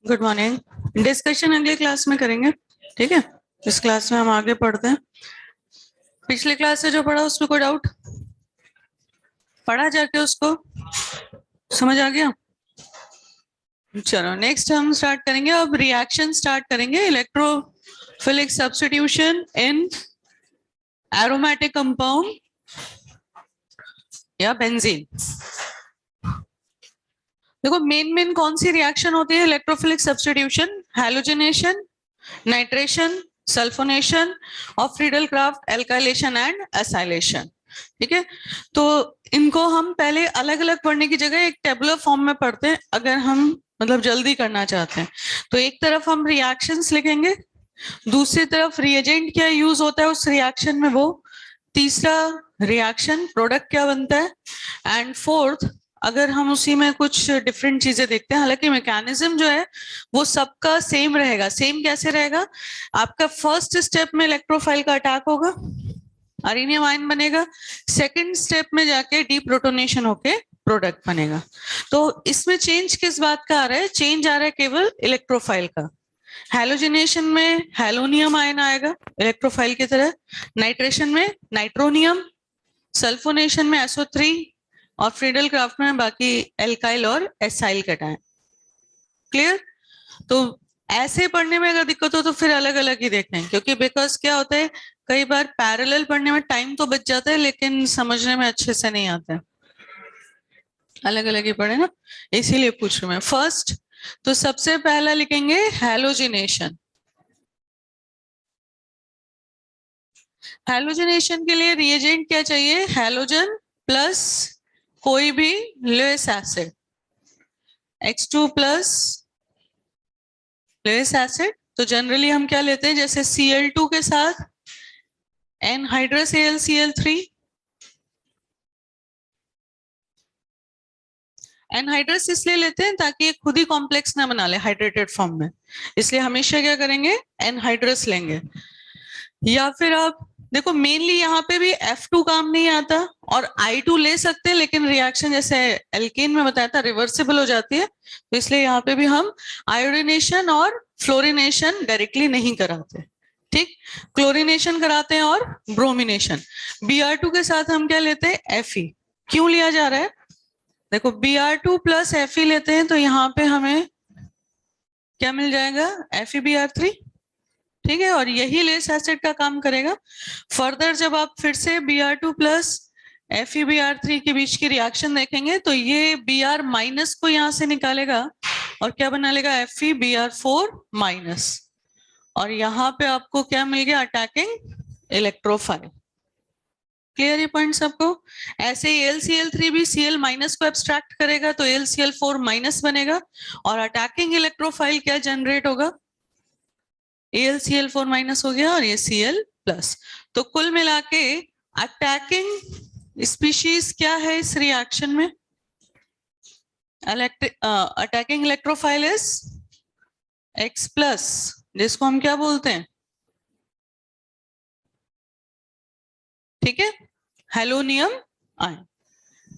Good morning. Discussion अगले class में करेंगे, ठीक है। इस क्लास में हम आगे पढ़ते हैं। पिछले क्लास से जो पढ़ा उसमें कोई डाउट पढ़ा जाके उसको समझ आ गया? चलो नेक्स्ट हम स्टार्ट करेंगे। अब रिएक्शन स्टार्ट करेंगे। Electrophilic substitution in aromatic compound या बेंजीन। देखो मेन कौन सी रिएक्शन होती है electrophilic substitution? Halogenation, nitration, sulphonation और Friedel Craft alkylation and acylation. ठीक है, तो इनको हम पहले अलग अलग पढ़ने की जगह एक टेबुलर फॉर्म में पढ़ते हैं अगर हम मतलब जल्दी करना चाहते हैं। तो एक तरफ हम रिएक्शंस लिखेंगे, दूसरी तरफ रिएजेंट क्या यूज होता है उस रिएक्शन में वो, तीसरा रिएक्शन प्रोडक्ट क्या बनता है, एंड फोर्थ अगर हम उसी में कुछ डिफरेंट चीजें देखते हैं। हालांकि मैकेनिज्म जो है वो सबका सेम रहेगा। सेम कैसे रहेगा? आपका फर्स्ट स्टेप में इलेक्ट्रोफाइल का अटैक होगा, अरेनियम आयन बनेगा, सेकंड स्टेप में जाके डीप्रोटोनेशन होके प्रोडक्ट बनेगा। तो इसमें चेंज किस बात का आ रहा है? चेंज आ रहा है केवल इलेक्ट्रोफाइल का। हैलोजिनेशन में हैलोनियम आयन आएगा इलेक्ट्रोफाइल की तरह, नाइट्रेशन में नाइट्रोनियम, सल्फोनेशन में SO3 और फ्रीडल क्राफ्ट में बाकी एल्काइल और एसाइल कैटायन। क्लियर? तो ऐसे पढ़ने में अगर दिक्कत हो तो फिर अलग अलग ही देखते हैं, क्योंकि बिकॉज क्या होता है कई बार पैरेलल पढ़ने में टाइम तो बच जाता है लेकिन समझने में अच्छे से नहीं आता है। अलग अलग ही पढ़े ना, इसीलिए पूछ रही हूँ मैं। फर्स्ट तो सबसे पहला लिखेंगे हैलोजिनेशन। हैलोजिनेशन के लिए रिएजेंट क्या चाहिए? हैलोजन प्लस कोई भी Lewis acid, H2 plus Lewis acid. तो जनरली हम क्या लेते हैं, जैसे Cl2 के साथ एनहाइड्रस AlCl3। एनहाइड्रस इसलिए लेते हैं ताकि ये खुद ही कॉम्प्लेक्स ना बना ले हाइड्रेटेड फॉर्म में, इसलिए हमेशा क्या करेंगे? एनहाइड्रस लेंगे। या फिर आप देखो मेनली यहाँ पे भी F2 काम नहीं आता और I2 ले सकते हैं, लेकिन रिएक्शन जैसे एल्केन में बताया था रिवर्सिबल हो जाती है, तो इसलिए यहाँ पे भी हम आयोडिनेशन और फ्लोरिनेशन डायरेक्टली नहीं कराते। ठीक, क्लोरिनेशन कराते हैं और ब्रोमिनेशन। Br2 के साथ हम क्या लेते हैं? Fe। क्यों लिया जा रहा है? देखो Br2 प्लस Fe लेते हैं तो यहाँ पे हमें क्या मिल जाएगा? FeBr3। ठीक है, और यही लेस एसिड का काम करेगा। फर्दर जब आप फिर से Br2 प्लस FeBr3 के बीच की रिएक्शन देखेंगे तो ये Br माइनस को यहाँ से निकालेगा और क्या बना लेगा? FeBr4 minus. और यहाँ पे आपको क्या मिल गया? Attacking electrophile. क्लियर ये पॉइंट सबको? ऐसे ही AlCl3 भी Cl माइनस को एब्स्ट्रैक्ट करेगा तो AlCl4 माइनस बनेगा और अटैकिंग इलेक्ट्रोफाइल क्या जनरेट होगा? AlCl4 माइनस हो गया और ये Cl प्लस। तो कुल मिला के अटैकिंग स्पीशीज क्या है इस रिएक्शन में? Attacking electrophile is X plus, जिसको हम क्या बोलते हैं? ठीक है, हेलोनियम आयन।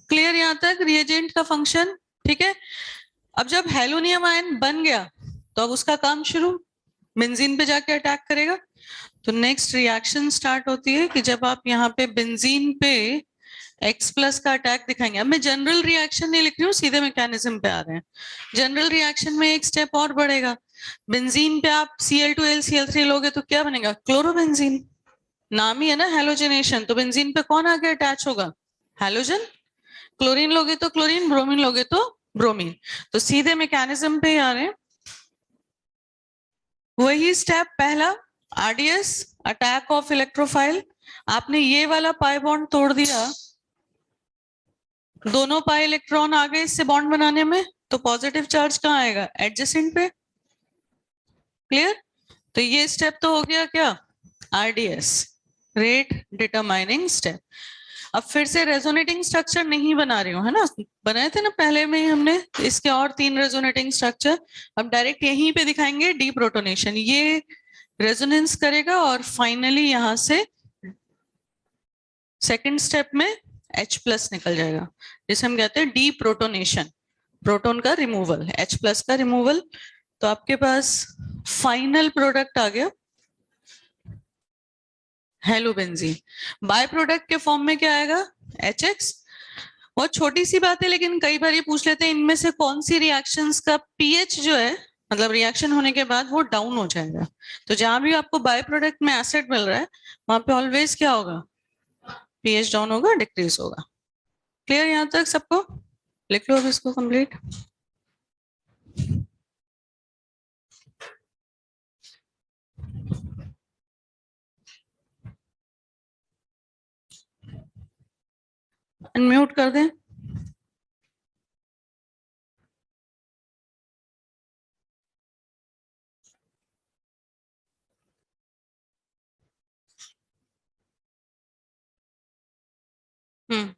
क्लियर यहां तक रिएजेंट का फंक्शन? ठीक है, अब जब हेलोनियम आयन बन गया तो अब उसका काम शुरू, बेंजीन पे जाके अटैक करेगा। तो नेक्स्ट रिएक्शन स्टार्ट होती है कि जब आप यहाँ पे बेंजीन पे X प्लस का अटैक दिखाएंगे। अब मैं जनरल रिएक्शन नहीं लिख रही हूँ, सीधे मैकेनिज्म पे आ रहे हैं। जनरल रिएक्शन में एक स्टेप और बढ़ेगा। बेंजीन पे आप Cl2AlCl3 लोगे तो क्या बनेगा? क्लोरोबेंजीन। नाम ही है ना हैलोजिनेशन, तो बेंजीन पे कौन आके अटैच होगा? हैलोजन। क्लोरीन लोगे तो क्लोरीन, ब्रोमीन लोगे तो ब्रोमीन। तो सीधे मैकेनिज्म पे आ रहे हैं। वही स्टेप पहला, RDS अटैक ऑफ इलेक्ट्रोफाइल। आपने ये वाला पाई बॉन्ड तोड़ दिया, दोनों पाई इलेक्ट्रॉन आ गए इससे बॉन्ड बनाने में, तो पॉजिटिव चार्ज कहाँ आएगा? एडजेसेंट पे। क्लियर? तो ये स्टेप तो हो गया क्या? RDS, rate determining step. अब फिर से रेजोनेटिंग स्ट्रक्चर नहीं बना रही हूँ, है ना, बनाए थे ना पहले में ही हमने इसके और 3 रेजोनेटिंग स्ट्रक्चर। अब डायरेक्ट यहीं पे दिखाएंगे डीप्रोटोनेशन, ये रेजोनेंस करेगा और फाइनली यहां से सेकंड स्टेप में H प्लस निकल जाएगा, जिसे हम कहते हैं डीप्रोटोनेशन, प्रोटॉन का रिमूवल, H प्लस का रिमूवल। तो आपके पास फाइनल प्रोडक्ट आ गया हेलोबेंजीन। बाय प्रोडक्ट के फॉर्म में क्या आएगा? HX। बहुत छोटी सी बात है, लेकिन कई बार ये पूछ लेते हैं इनमें से कौन सी रिएक्शंस का पीएच जो है, मतलब रिएक्शन होने के बाद वो डाउन हो जाएगा। तो जहां भी आपको बाय प्रोडक्ट में एसिड मिल रहा है वहां पे ऑलवेज क्या होगा? पीएच डाउन होगा, डिक्रीज होगा। क्लियर यहाँ तक सबको? लिख लो अब इसको कंप्लीट। अनम्यूट कर दें। हम्म।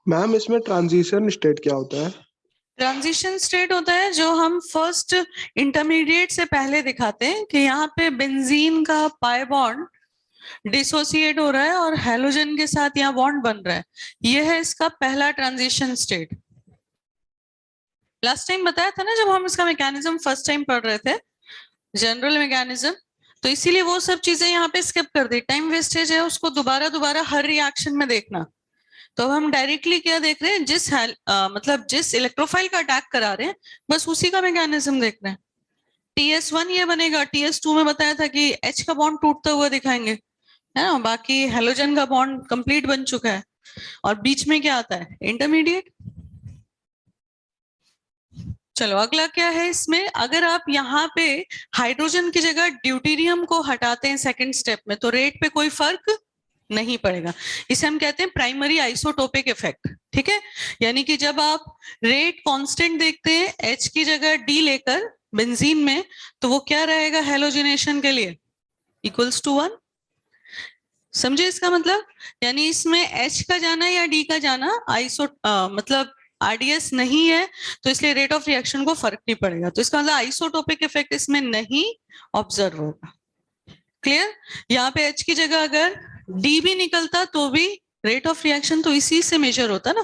मैम इसमें ट्रांजिशन स्टेट क्या होता है? ट्रांजिशन स्टेट होता है जो हम फर्स्ट इंटरमीडिएट से पहले दिखाते हैं कि यहाँ पे बेंजीन का पाई बॉन्ड डिसोसिएट हो रहा है और हेलोजन के साथ यहाँ बॉन्ड बन रहा है। यह है इसका पहला ट्रांजिशन स्टेट। लास्ट टाइम बताया था ना जब हम इसका मैकेनिज्म फर्स्ट टाइम पढ़ रहे थे, जनरल मैकेनिज्म, तो इसीलिए वो सब चीजें यहाँ पे स्किप कर दी। टाइम वेस्टेज है उसको दोबारा दोबारा हर रिएक्शन में देखना। तो अब हम डायरेक्टली क्या देख रहे हैं, मतलब जिस इलेक्ट्रोफाइल का अटैक करा रहे हैं बस उसी का मैकेनिज्म देख रहे हैं। TS1 ये बनेगा, TS2 में बताया था कि H का बॉन्ड टूटता हुआ दिखाएंगे, है ना। बाकी हेलोजन का बॉन्ड कंप्लीट बन चुका है और बीच में क्या आता है? इंटरमीडिएट। चलो अगला क्या है इसमें, अगर आप यहाँ पे हाइड्रोजन की जगह ड्यूटेरियम को हटाते हैं सेकंड स्टेप में तो रेट पे कोई फर्क नहीं पड़ेगा। इसे हम कहते हैं प्राइमरी आइसोटोपिक इफेक्ट। ठीक है, यानी कि जब आप रेट कांस्टेंट देखते हैं H की जगह D लेकर बेंजीन में, तो वो क्या रहेगा हेलोजिनेशन के लिए? Equals to 1। समझे इसका मतलब? यानी इसमें H का जाना या D का जाना मतलब RDS नहीं है, तो इसलिए रेट ऑफ रिएक्शन को फर्क नहीं पड़ेगा। तो इसका मतलब आइसोटोपिक इफेक्ट इसमें नहीं ऑब्जर्व होगा। क्लियर? यहाँ पे H की जगह अगर D भी निकलता तो भी रेट ऑफ रिएक्शन तो इसी से मेजर होता ना।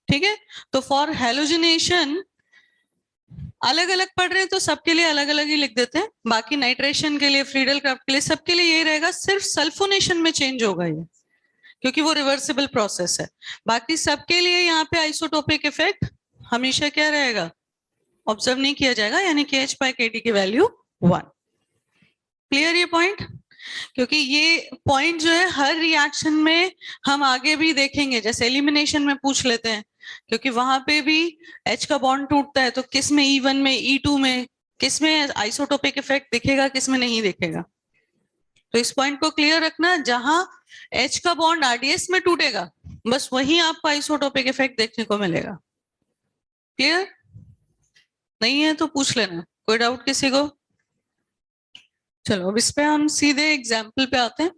ठीक है, तो फॉर हेलोजिनेशन अलग अलग पढ़ रहे हैं तो सबके लिए अलग अलग ही लिख देते हैं। बाकी नाइट्रेशन के लिए, फ्रीडल क्राफ्ट के लिए, सबके लिए यही रहेगा। सिर्फ सल्फोनेशन में चेंज होगा ये, क्योंकि वो रिवर्सिबल प्रोसेस है। बाकी सबके लिए यहाँ पे आइसोटोपिक इफेक्ट हमेशा क्या रहेगा? ऑब्जर्व नहीं किया जाएगा, यानी कि H/kT की वैल्यू 1। क्लियर ये पॉइंट? क्योंकि ये पॉइंट जो है हर रिएक्शन में हम आगे भी देखेंगे, जैसे एलिमिनेशन में पूछ लेते हैं, क्योंकि वहां पे भी H का बॉन्ड टूटता है तो किस में, E1 में, E2 में, किस में आइसोटोपिक इफेक्ट दिखेगा, किस में नहीं दिखेगा। तो इस पॉइंट को क्लियर रखना, जहां H का बॉन्ड RDS में टूटेगा बस वहीं आपको आइसोटोपिक इफेक्ट देखने को मिलेगा। क्लियर? नहीं है तो पूछ लेना, कोई डाउट किसी को? चलो अब इस पे हम सीधे एग्जाम्पल पे आते हैं।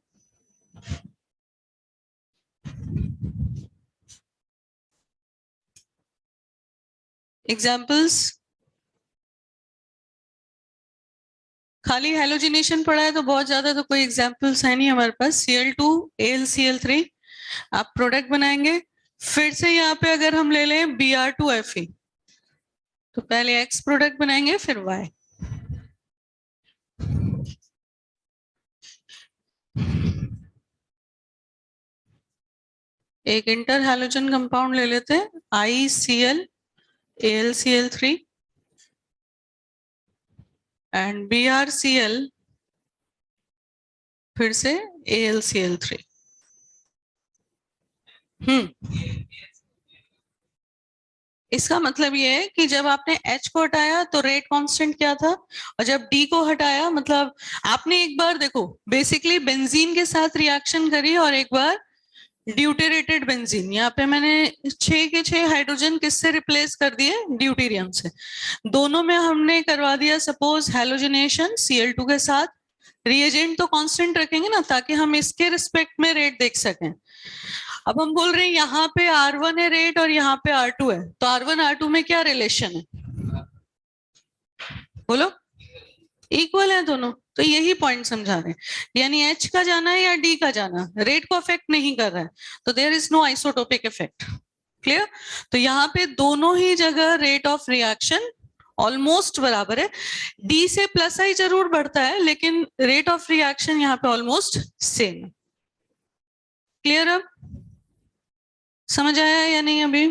एग्जाम्पल्स खाली हेलोजिनेशन पढ़ा है तो बहुत ज्यादा तो कोई एग्जाम्पल्स है नहीं हमारे पास। Cl2 AlCl3 आप प्रोडक्ट बनाएंगे। फिर से यहाँ पे अगर हम ले लें Br2Fe, तो पहले X प्रोडक्ट बनाएंगे फिर Y। एक इंटर हैलोजन कंपाउंड ले लेते हैं ICl AlCl3 एंड BrCl फिर से AlCl3। इसका मतलब ये है कि जब आपने H को हटाया तो रेट कांस्टेंट क्या था, और जब D को हटाया मतलब आपने एक बार देखो बेसिकली बेंजीन के साथ रिएक्शन करी और एक बार ड्यूटेरेटेड बेंजीन, यहाँ पे मैंने 6 के 6 हाइड्रोजन किससे रिप्लेस कर दिए, ड्यूटेरियम से। दोनों में हमने करवा दिया सपोज हैलोजिनेशन Cl2 के साथ। रिएजेंट तो कांस्टेंट रखेंगे ना ताकि हम इसके रिस्पेक्ट में रेट देख सकें। अब हम बोल रहे हैं यहाँ पे R1 है रेट और यहाँ पे R2 है, तो R1 R2 में क्या रिलेशन है, बोलो, इक्वल है दोनों। तो यही पॉइंट समझा रहे हैं, यानी H का जाना है या D का जाना रेट को अफेक्ट नहीं कर रहा है, तो there is no isotopic effect. Clear? तो यहाँ पे दोनों ही जगह रेट ऑफ रिएक्शन ऑलमोस्ट बराबर है। D से प्लस आई जरूर बढ़ता है लेकिन रेट ऑफ रिएक्शन यहाँ पे ऑलमोस्ट सेम है। क्लियर? अब समझ आया या नहीं अभी?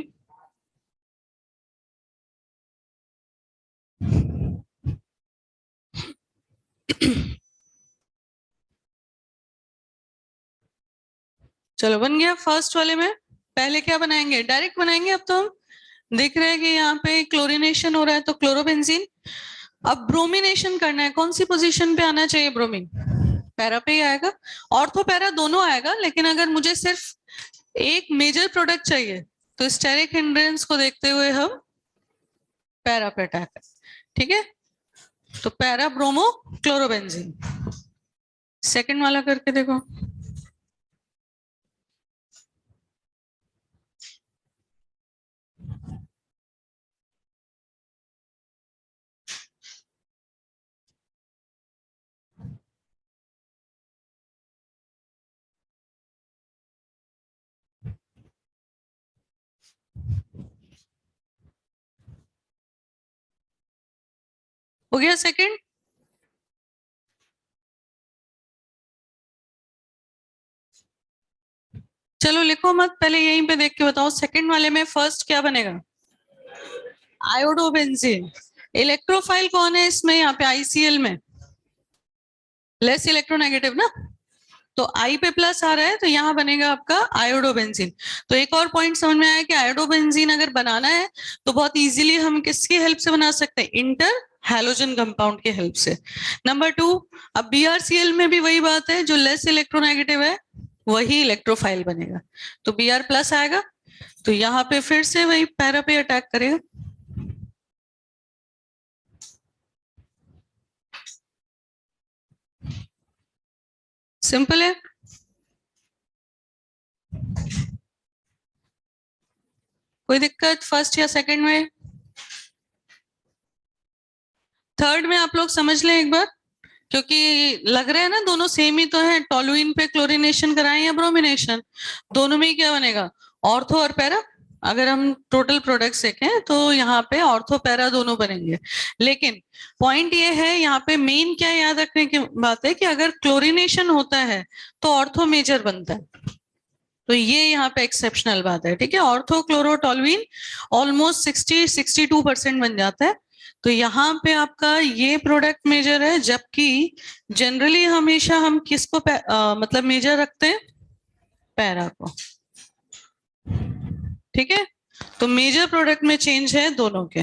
चलो बन गया फर्स्ट वाले में। पहले क्या बनाएंगे, डायरेक्ट बनाएंगे। अब तो हम देख रहे हैं कि यहाँ पे क्लोरीनेशन हो रहा है तो क्लोरोबेंजीन। अब ब्रोमिनेशन करना है, कौन सी पोजीशन पे आना चाहिए ब्रोमीन, पैरा पे ही आएगा, ऑर्थो पैरा दोनों आएगा, लेकिन अगर मुझे सिर्फ एक मेजर प्रोडक्ट चाहिए तो स्टेरिक हिंड्रेंस को देखते हुए हम पैरा पे अटैक है। ठीक है, तो पैरा ब्रोमो क्लोरोबेंजीन। सेकंड वाला करके देखो। हो गया सेकंड? चलो लिखो मत, पहले यहीं पे देख के बताओ सेकंड वाले में फर्स्ट क्या बनेगा, आयोडोबेंजीन। इलेक्ट्रोफाइल कौन है इसमें, यहाँ पे ICl में लेस इलेक्ट्रोनेगेटिव ना, तो I पे प्लस आ रहा है तो यहाँ बनेगा आपका आयोडोबेंजीन। तो एक और पॉइंट समझ में आया कि आयोडोबेंजीन अगर बनाना है तो बहुत इजीली हम किसकी हेल्प से बना सकते हैं, इंटर हैलोजन कंपाउंड के हेल्प से। नंबर 2, अब BrCl में भी वही बात है, जो लेस इलेक्ट्रोनेगेटिव है वही इलेक्ट्रोफाइल बनेगा, तो Br प्लस आएगा, तो यहाँ पे फिर से वही पैरा पे अटैक करेगा। सिंपल है। कोई दिक्कत फर्स्ट या सेकंड में? थर्ड में आप लोग समझ लें एक बार, क्योंकि लग रहा है ना दोनों सेम ही तो है। टोलुइन पे क्लोरीनेशन कराएं या ब्रोमिनेशन, दोनों में ही क्या बनेगा, ऑर्थो और पैरा। अगर हम टोटल प्रोडक्ट्स देखें तो यहाँ पे ऑर्थो पैरा दोनों बनेंगे, लेकिन पॉइंट ये है यहाँ पे मेन क्या याद रखने की बात है कि अगर क्लोरीनेशन होता है तो ऑर्थो मेजर बनता है, तो ये यहाँ पे एक्सेप्शनल बात है। ठीक है, ऑर्थो क्लोरो टोलुइन ऑलमोस्ट 60-62% बन जाता है, तो यहाँ पे आपका ये प्रोडक्ट मेजर है, जबकि जनरली हमेशा हम किसको मतलब मेजर रखते हैं, पैरा को। ठीक है, तो मेजर प्रोडक्ट में चेंज है दोनों के,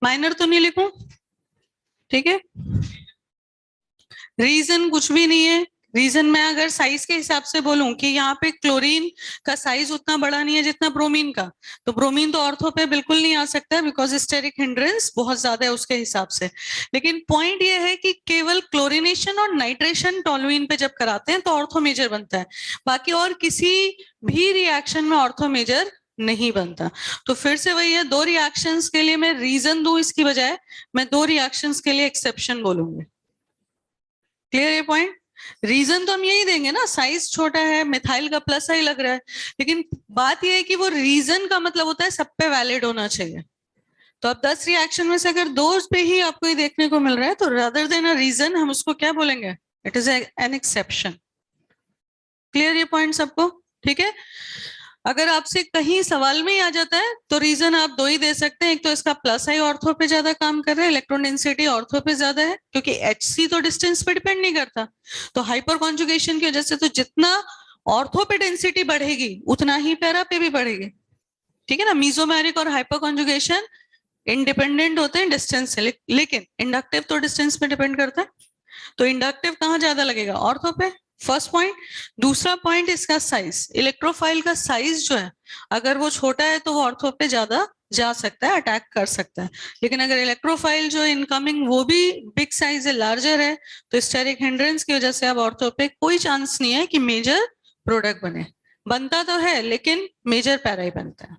माइनर तो नहीं लिखूं? ठीक है, रीजन कुछ भी नहीं है। रीजन मैं अगर साइज के हिसाब से बोलूं कि यहाँ पे क्लोरीन का साइज उतना बड़ा नहीं है जितना ब्रोमीन का, तो ब्रोमीन तो ऑर्थो पे बिल्कुल नहीं आ सकता है बिकॉज स्टेरिक हिंड्रेंस बहुत ज्यादा है उसके हिसाब से। लेकिन पॉइंट ये है कि केवल क्लोरीनेशन और नाइट्रेशन टोलुइन पे जब कराते हैं तो ऑर्थो मेजर बनता है, बाकी और किसी भी रिएक्शन में ऑर्थो मेजर नहीं बनता। तो फिर से वही है, 2 रिएक्शंस के लिए मैं रीजन दूं इसकी बजाय मैं 2 रिएक्शंस के लिए एक्सेप्शन बोलूंगी। क्लियर ये पॉइंट? रीजन तो हम यही देंगे ना, साइज छोटा है, मिथाइल का प्लस आई लग रहा है, लेकिन बात यह है कि वो रीजन का मतलब होता है सब पे वैलिड होना चाहिए। तो अब 10 रिएक्शन में से अगर 2 पे ही आपको ये देखने को मिल रहा है तो रादर देन अ रीजन हम उसको क्या बोलेंगे, it is an exception. Clear ये पॉइंट सबको? ठीक है, अगर आपसे कहीं सवाल में ही आ जाता है तो रीजन आप 2 ही दे सकते हैं, एक तो इसका प्लस आई ऑर्थो पे ज्यादा काम कर रहा है, इलेक्ट्रॉन डेंसिटी ऑर्थो पे ज्यादा है, क्योंकि HC तो डिस्टेंस पे डिपेंड नहीं करता, तो हाइपर कॉन्जुगेशन की वजह से तो जितना ऑर्थो पे डेंसिटी बढ़ेगी उतना ही पैरा पे भी बढ़ेगी। ठीक है ना। मीजोमेरिक और हाइपर कॉन्जुगेशन इंडिपेंडेंट होते हैं डिस्टेंस से, लेकिन इंडक्टिव तो डिस्टेंस पे डिपेंड करता है। तो इंडक्टिव कहाँ ज्यादा लगेगा, ऑर्थो पे, फर्स्ट पॉइंट। दूसरा पॉइंट इसका साइज, इलेक्ट्रोफाइल का साइज जो है अगर वो छोटा है तो वो ऑर्थो पे ज्यादा जा सकता है, अटैक कर सकता है। लेकिन अगर इलेक्ट्रोफाइल जो इनकमिंग वो भी बिग साइज है, लार्जर है, तो स्टेरिक हिंड्रेंस की वजह से अब ऑर्थो पे कोई चांस नहीं है कि मेजर प्रोडक्ट बने। बनता तो है लेकिन मेजर पैरा ही बनता है।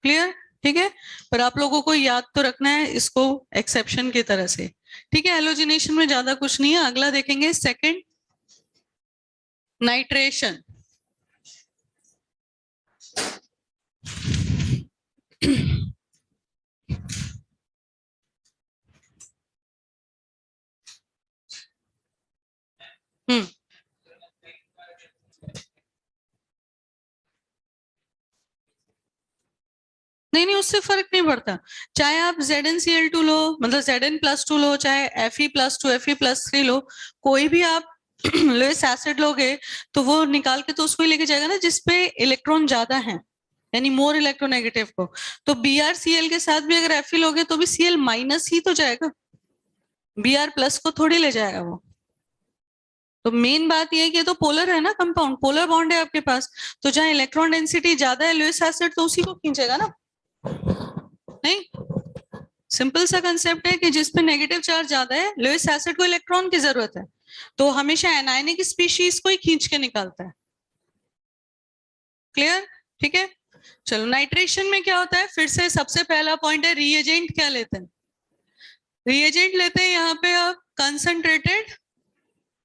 क्लियर, ठीक है। पर आप लोगों को याद तो रखना है इसको एक्सेप्शन की तरह से। ठीक है, हेलोजिनेशन में ज्यादा कुछ नहीं है। अगला देखेंगे सेकंड, नाइट्रेशन। हम्म, नहीं नहीं, उससे फर्क नहीं पड़ता। चाहे आप ZnCl2 लो, मतलब Zn+2 लो, चाहे Fe+2 Fe+3 लो, कोई भी आप लुईस एसिड लोगे तो वो निकाल के तो उसको ही लेके जाएगा ना जिसपे इलेक्ट्रॉन ज्यादा है, यानी मोर इलेक्ट्रोनेगेटिव को। तो BrCl के साथ भी अगर Fe लोगे तो भी Cl- ही तो जाएगा, Br+ को थोड़ी ले जाएगा वो। तो मेन बात ये है कि ये तो पोलर है ना कंपाउंड, पोलर बॉन्ड है आपके पास, तो जहां इलेक्ट्रॉन डेंसिटी ज्यादा है लुईस एसिड तो उसी को खींचेगा ना, नहीं। सिंपल सा कंसेप्ट है कि जिसपे नेगेटिव चार्ज ज्यादा है लुईस एसिड को इलेक्ट्रॉन की जरूरत है, तो हमेशा एनायनिक स्पीशीज को ही खींच के निकालता है। क्लियर, ठीक है। चलो, नाइट्रेशन में क्या होता है, फिर से सबसे पहला पॉइंट है रिएजेंट क्या लेते हैं। रिएजेंट लेते हैं यहाँ पे आप कंसंट्रेटेड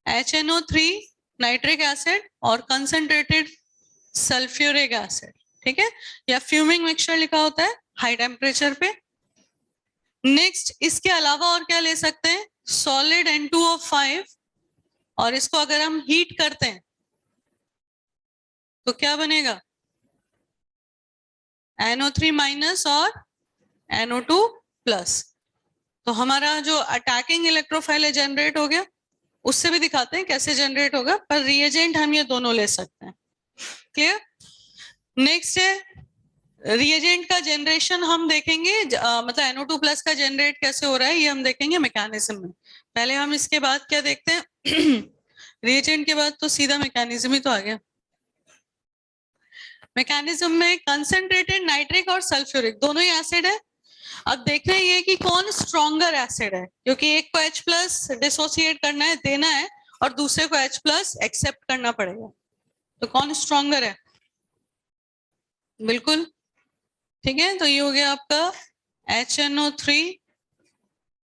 HNO3 नाइट्रिक एसिड और कंसंट्रेटेड सल्फ्यूरिक एसिड, ठीक है, या फ्यूमिंग मिक्सचर लिखा होता है हाई टेम्परेचर पे। नेक्स्ट इसके अलावा और क्या ले सकते हैं, सॉलिड N2O5, और इसको अगर हम हीट करते हैं तो क्या बनेगा, NO3- और NO2+। तो हमारा जो अटैकिंग इलेक्ट्रोफाइल है जनरेट हो गया, उससे भी दिखाते हैं कैसे जनरेट होगा, पर रिएजेंट हम ये दोनों ले सकते हैं। क्लियर। नेक्स्ट है रिएजेंट का जनरेशन हम देखेंगे, मतलब NO2+ का जनरेट कैसे हो रहा है ये हम देखेंगे मैकेनिज्म में। पहले हम इसके बाद क्या देखते हैं रिएजेंट के बाद तो सीधा मैकेनिज्म ही तो आ गया। मैकेनिज्म में कंसंट्रेटेड नाइट्रिक और सल्फ्यूरिक दोनों ही एसिड है। अब देखना ये कि कौन स्ट्रॉन्गर एसिड है, क्योंकि एक को H+ डिसोसिएट करना है, देना है, और दूसरे को H+ एक्सेप्ट करना पड़ेगा। तो कौन स्ट्रॉन्गर है, बिल्कुल ठीक है। तो ये हो गया आपका HNO3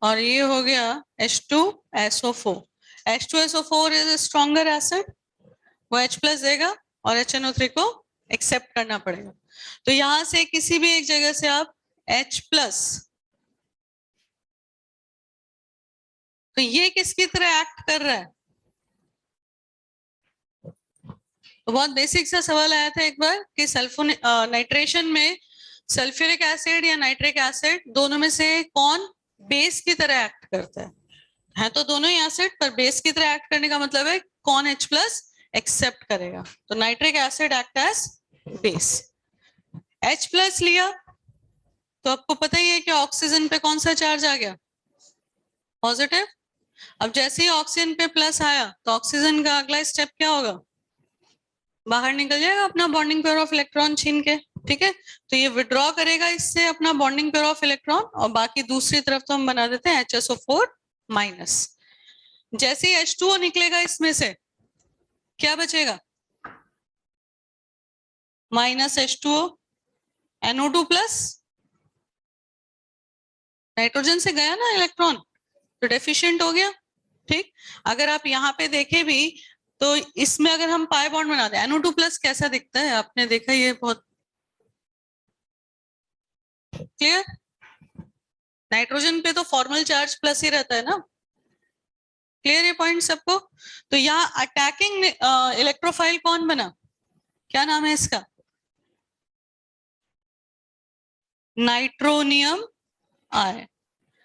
और ये हो गया H2SO4। H2SO4 is stronger acid, वो H+ देगा और HNO3 को एक्सेप्ट करना पड़ेगा। तो यहां से किसी भी एक जगह से आप H+, तो ये किसकी तरह एक्ट कर रहा है, तो बहुत बेसिक सा सवाल आया था एक बार कि नाइट्रेशन में सल्फ्यूरिक एसिड या नाइट्रिक एसिड दोनों में से कौन बेस की तरह एक्ट करता है तो दोनों ही एसिड, पर बेस की तरह एक्ट करने का मतलब है कौन H+ एक्सेप्ट करेगा। तो nitric acid act as base. H+ लिया तो आपको पता ही है कि ऑक्सीजन पे कौन सा चार्ज आ गया, पॉजिटिव। अब जैसे ही ऑक्सीजन पे प्लस आया तो ऑक्सीजन का अगला स्टेप क्या होगा, बाहर निकल जाएगा अपना बॉन्डिंग पेयर ऑफ इलेक्ट्रॉन छीन के, ठीक है। तो ये विड्रॉ करेगा इससे अपना बॉन्डिंग पेयर ऑफ इलेक्ट्रॉन, और बाकी दूसरी तरफ तो हम बना देते हैं HSO4-। जैसे ही H2O निकलेगा इसमें से क्या बचेगा, -H2O, NO2+, नाइट्रोजन से गया ना इलेक्ट्रॉन, तो डेफिशिएंट हो गया, ठीक। अगर आप यहाँ पे देखें भी तो इसमें अगर हम पाई बॉन्ड बना दें, NO2+ कैसा दिखता है आपने देखा, ये बहुत क्लियर। नाइट्रोजन पे तो फॉर्मल चार्ज प्लस ही रहता है ना, क्लियर ये पॉइंट सबको। तो यहाँ अटैकिंग इलेक्ट्रोफाइल कौन बना, क्या नाम है इसका, नाइट्रोनियम आय।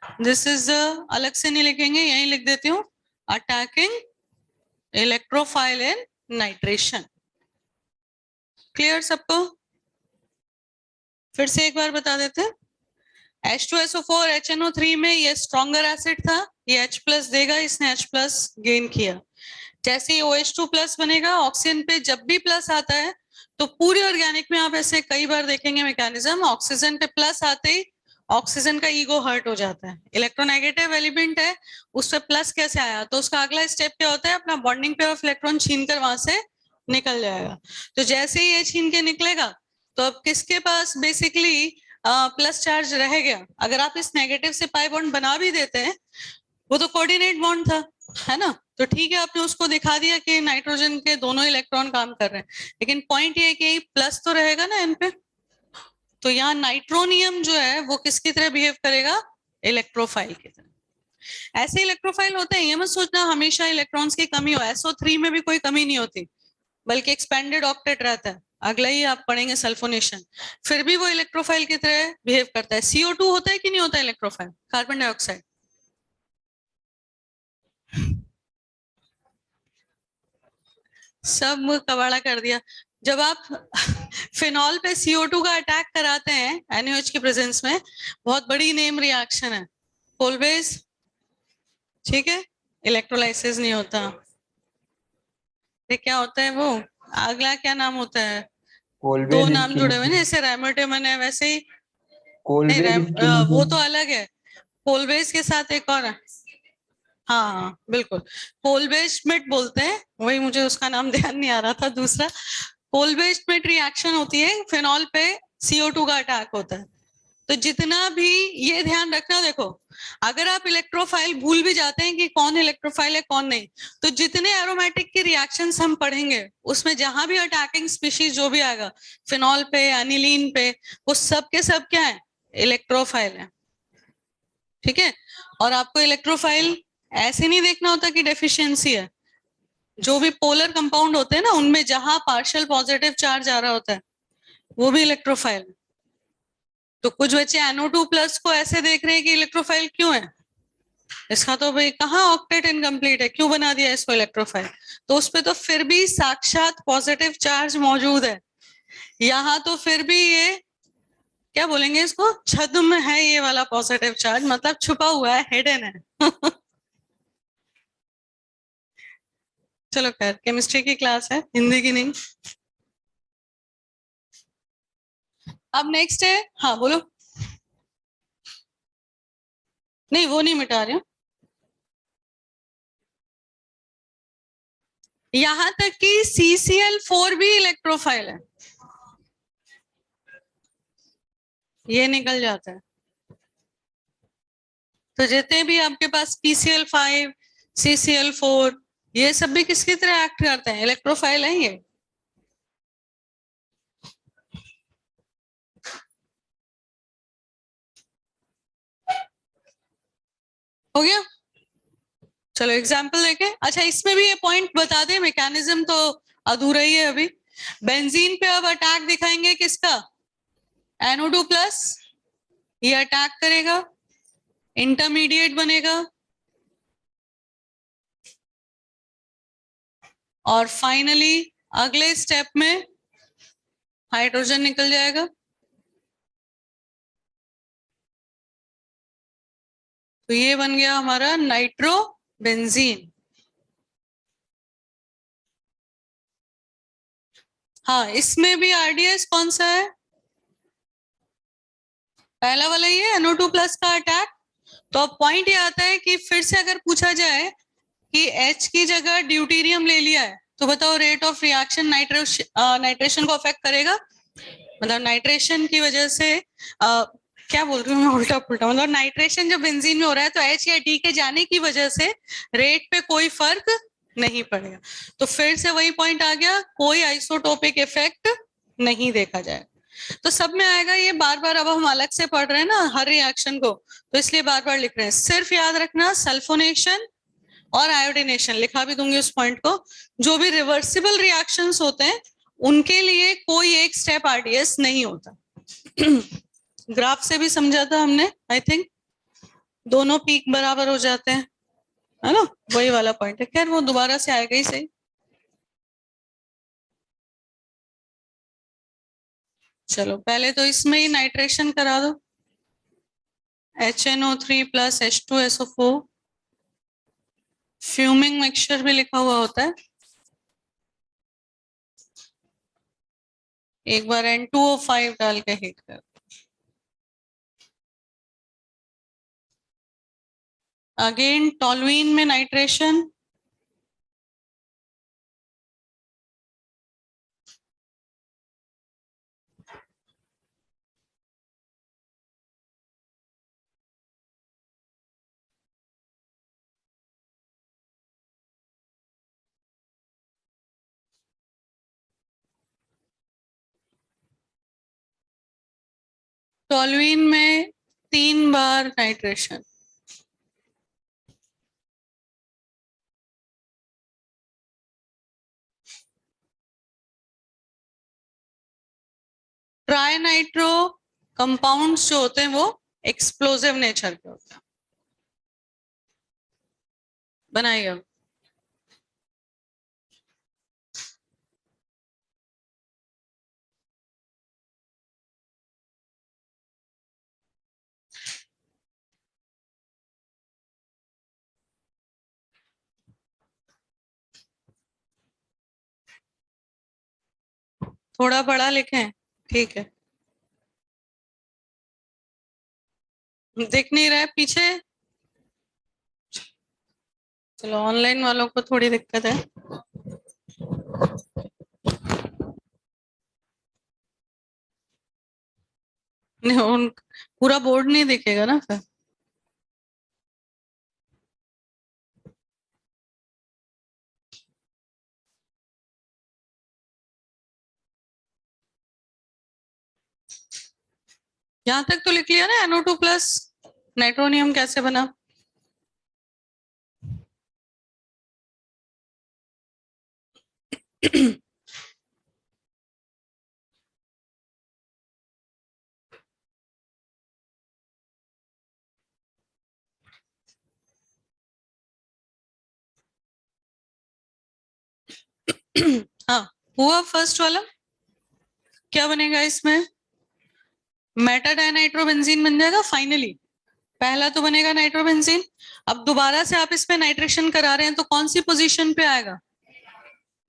दिस इज अलग से नहीं लिखेंगे, यही लिख देती हूँ, अटैकिंग इलेक्ट्रोफाइल इन नाइट्रेशन। क्लियर सबको। फिर से एक बार बता देते हैं। H2SO4 HNO3 में ये स्ट्रॉन्गर एसिड था, ये H प्लस देगा, इसने H प्लस गेन किया। जैसे ही OH2 प्लस बनेगा, ऑक्सीजन पे जब भी प्लस आता है तो पूरी ऑर्गेनिक में आप ऐसे कई बार देखेंगे मैकेनिज्म, ऑक्सीजन पे प्लस आते ही ऑक्सीजन का ईगो हर्ट हो जाता है। इलेक्ट्रोनेगेटिव एलिमेंट है, उस पे प्लस कैसे आया, तो उसका अगला स्टेप क्या होता है, अपना बॉन्डिंग पेयर ऑफ इलेक्ट्रॉन छीन कर वहां से निकल जाएगा। तो जैसे ही ये छीन के निकलेगा तो अब किसके पास बेसिकली प्लस चार्ज रह गया। अगर आप इस नेगेटिव से पाई बॉन्ड बना भी देते हैं, वो तो कोऑर्डिनेट बॉन्ड था, है ना, तो ठीक है, आपने उसको दिखा दिया कि नाइट्रोजन के दोनों इलेक्ट्रॉन काम कर रहे हैं, लेकिन पॉइंट ये है कि प्लस तो रहेगा ना एन पे। तो यहाँ नाइट्रोनियम जो है वो किसकी तरह बिहेव करेगा, इलेक्ट्रोफाइल की तरह। ऐसे इलेक्ट्रोफाइल होते हैं, ये मत सोचना हमेशा इलेक्ट्रॉन्स की कमी हो, SO3 में भी कोई कमी नहीं होती, बल्कि एक्सपेंडेड ऑक्टेट रहता है। अगला ही आप पढ़ेंगे सल्फोनेशन, फिर भी वो इलेक्ट्रोफाइल की तरह बिहेव करता है। CO2 होता है कि नहीं होता इलेक्ट्रोफाइल, कार्बन डाइऑक्साइड। सब कबाड़ा कर दिया। जब आप फिनॉल पे CO2 का अटैक कराते हैं NaOH की प्रेजेंस में, बहुत बड़ी नेम रिएक्शन है, कोलबेज, ठीक है, इलेक्ट्रोलाइसिस नहीं होता। ये क्या होता है वो, अगला क्या नाम होता है, दो कोलवेज नाम जुड़े हुए हैं, स्किन, जैसे रैमोटेमन है वैसे ही। नहीं कोलवेज स्किन वो की। तो अलग है, कोलबेज के साथ एक और है। हाँ हाँ बिल्कुल, कोलबेस्मेट बोलते हैं, वही मुझे उसका नाम ध्यान नहीं आ रहा था दूसरा। कोलबेस्मेट रिएक्शन होती है, फिनॉल पे CO2 का अटैक होता है। तो जितना भी, ये ध्यान रखना, देखो अगर आप इलेक्ट्रोफाइल भूल भी जाते हैं कि कौन इलेक्ट्रोफाइल है कौन नहीं, तो जितने एरोमेटिक के रिएक्शंस हम पढ़ेंगे उसमें जहां भी अटैकिंग स्पीशीज जो भी आएगा, फिनॉल पे, एनिलीन पे, वो सब के सब क्या है, इलेक्ट्रोफाइल है, ठीक है। और आपको इलेक्ट्रोफाइल ऐसे नहीं देखना होता कि डेफिशिएंसी है, जो भी पोलर कंपाउंड होते हैं ना, उनमें जहां पार्शियल पॉजिटिव चार्ज आ रहा होता है वो भी इलेक्ट्रोफाइल। तो कुछ बच्चे NO2 प्लस को ऐसे देख रहे हैं कि इलेक्ट्रोफाइल क्यों है, इसका तो भाई कहाँ ऑक्टेट इनकम्प्लीट है, क्यों बना दिया इसको इलेक्ट्रोफाइल। तो उस पे तो फिर भी साक्षात पॉजिटिव चार्ज मौजूद है। यहाँ तो फिर भी ये क्या बोलेंगे इसको, छद्म है ये वाला पॉजिटिव चार्ज, मतलब छुपा हुआ है, हिडन है। चलो खैर, केमिस्ट्री की क्लास है, हिंदी की नहीं। अब नेक्स्ट है, हाँ बोलो। नहीं वो नहीं मिटा रही हूँ, यहां तक कि CCl4 भी इलेक्ट्रोफाइल है, ये निकल जाता है। तो जितने भी आपके पास PCl5, CCl4, ये सब भी किसकी तरह एक्ट करते हैं, इलेक्ट्रोफाइल है ये। हो गया, चलो एग्जाम्पल देखे। अच्छा इसमें भी ये पॉइंट बता दे, मैकेनिज्म तो अधूरा ही है अभी। बेंजीन पे अब अटैक दिखाएंगे किसका, NO2 प्लस, ये अटैक करेगा, इंटरमीडिएट बनेगा, और फाइनली अगले स्टेप में हाइड्रोजन निकल जाएगा। तो ये बन गया हमारा नाइट्रो बेंजीन। हाँ इसमें भी RDS कौन सा है, पहला वाला ही है, NO2 प्लस का अटैक। तो अब पॉइंट ये आता है कि फिर से अगर पूछा जाए कि H की जगह ड्यूटीरियम ले लिया है, तो बताओ रेट ऑफ रिएक्शन नाइट्रेशन को अफेक्ट करेगा, मतलब नाइट्रेशन की वजह से क्या बोल रही हूँ मैं, उल्टा पुल्टा, मतलब नाइट्रेशन जो बेंजीन में हो रहा है तो H या D के जाने की वजह से रेट पे कोई फर्क नहीं पड़ेगा। तो फिर से वही पॉइंट आ गया, कोई आइसोटोपिक इफेक्ट नहीं देखा जाए। तो सब में आएगा ये, बार बार अब हम अलग से पढ़ रहे हैं ना हर रिएक्शन को, तो इसलिए बार बार लिख रहे हैं। सिर्फ याद रखना सल्फोनेशन और आयोडीनेशन, लिखा भी दूंगी उस पॉइंट को, जो भी रिवर्सिबल रिएक्शंस होते हैं उनके लिए कोई एक स्टेप RDS नहीं होता। ग्राफ से भी समझा था हमने, आई थिंक दोनों पीक बराबर हो जाते हैं, है ना, वही वाला पॉइंट है। खैर वो दोबारा से आएगा ही सही। चलो पहले तो इसमें ही नाइट्रेशन करा दो। HNO3 plus H2SO4, fuming mixture भी लिखा हुआ होता है। एक बार N2O5 डाल के हीट कर। अगेन टोलुइन में नाइट्रेशन, टोलुइन में 3 बार नाइट्रेशन, ट्राई नाइट्रो कंपाउंड्स जो होते हैं वो एक्सप्लोसिव नेचर के होते हैं। बनाइए अब। थोड़ा बड़ा लिखें, ठीक है। दिख नहीं रहा है पीछे? चलो ऑनलाइन वालों को थोड़ी दिक्कत है। नहीं, उन पूरा बोर्ड नहीं दिखेगा ना फिर। यहाँ तक तो लिख लिया ना, NO2 प्लस नाइट्रोनियम कैसे बना। हाँ, हुआ फर्स्ट वाला। क्या बनेगा इसमें? मेटा डाइनाइट्रोबेंजीन बन जाएगा फाइनली। पहला तो बनेगा नाइट्रोबेंजीन। अब दोबारा से आप इसमें नाइट्रेशन करा रहे हैं तो कौन सी पोजीशन पे आएगा?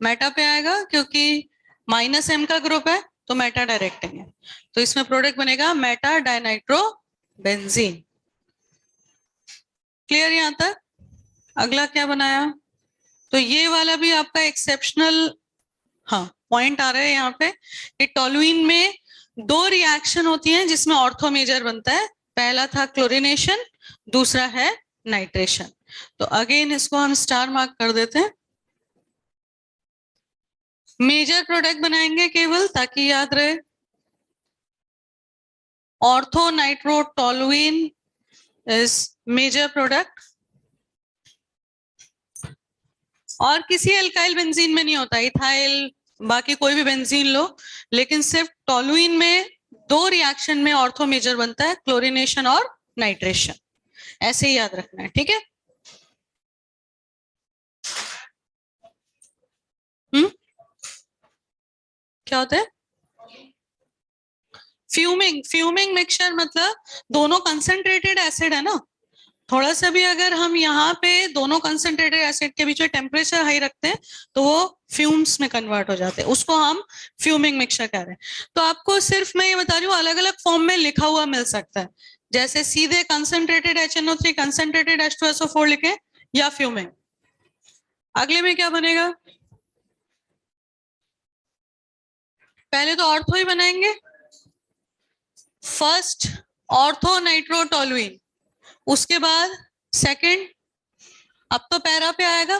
मेटा पे आएगा, क्योंकि -M का ग्रुप है तो मेटा डायरेक्टिंग है। तो इसमें प्रोडक्ट बनेगा मेटा डाइनाइट्रोबेंजीन। क्लियर यहाँ तक? अगला क्या बनाया? तो ये वाला भी आपका एक्सेप्शनल, हाँ, पॉइंट आ रहा है यहाँ पे कि टोलुइन में 2 रिएक्शन होती हैं जिसमें ऑर्थो मेजर बनता है। पहला था क्लोरिनेशन, दूसरा है नाइट्रेशन। तो अगेन इसको हम स्टार मार्क कर देते हैं। मेजर प्रोडक्ट बनाएंगे केवल ताकि याद रहे। Ortho nitrotoluene is major product, और किसी एल्काइल बेंजीन में नहीं होता। इथाइल, बाकी कोई भी बेंजीन लो, लेकिन सिर्फ टोलुइन में 2 रिएक्शन में ऑर्थो मेजर बनता है, क्लोरिनेशन और नाइट्रेशन। ऐसे ही याद रखना है, ठीक है। क्या होता है? फ्यूमिंग मिक्सचर मतलब दोनों कंसंट्रेटेड एसिड है ना, थोड़ा सा भी अगर हम यहाँ पे दोनों कंसंट्रेटेड एसिड के बीच में टेम्परेचर हाई रखते हैं तो वो फ्यूम्स में कन्वर्ट हो जाते हैं, उसको हम फ्यूमिंग मिक्सचर कह रहे हैं। तो आपको सिर्फ मैं ये बता रही हूँ, अलग अलग फॉर्म में लिखा हुआ मिल सकता है, जैसे सीधे कंसंट्रेटेड HNO3 कंसंट्रेटेड H2SO4 लिखे या फ्यूमिंग। अगले में क्या बनेगा? पहले तो ऑर्थो ही बनाएंगे। फर्स्ट ऑर्थो नाइट्रोटोलुइन, उसके बाद सेकंड, अब तो पैरा पे आएगा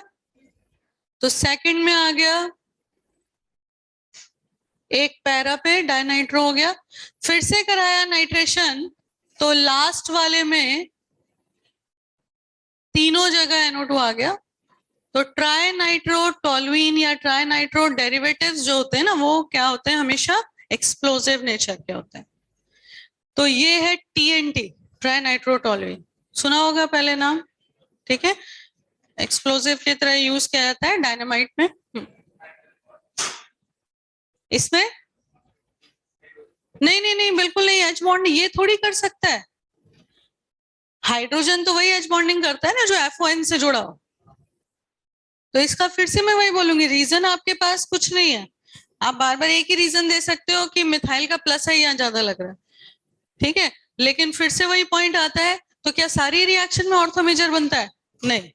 तो सेकंड में आ गया एक पैरा पे डाइनाइट्रो हो गया। फिर से कराया नाइट्रेशन तो लास्ट वाले में तीनों जगह NO2 आ गया। तो ट्राई नाइट्रो टोलुइन या ट्राई नाइट्रो डेरिवेटिव्स जो होते हैं ना, वो क्या होते हैं? हमेशा एक्सप्लोसिव नेचर के होते हैं। तो ये है TNT, ट्राई नाइट्रो टोलुइन, सुना होगा पहले नाम, ठीक है। एक्सप्लोसिव की तरह यूज किया जाता है डायनामाइट में। इसमें नहीं नहीं नहीं, बिल्कुल नहीं, एच बॉन्ड ये थोड़ी कर सकता है। हाइड्रोजन तो वही एच बॉन्डिंग करता है ना जो FON से जुड़ा हो। तो इसका फिर से मैं वही बोलूंगी, रीजन आपके पास कुछ नहीं है। आप बार बार एक ही रीजन दे सकते हो कि मिथाइल का प्लस है यहाँ ज्यादा लग रहा है, ठीक है, लेकिन फिर से वही पॉइंट आता है, तो क्या सारी रिएक्शन में ऑर्थो मेजर बनता है? नहीं,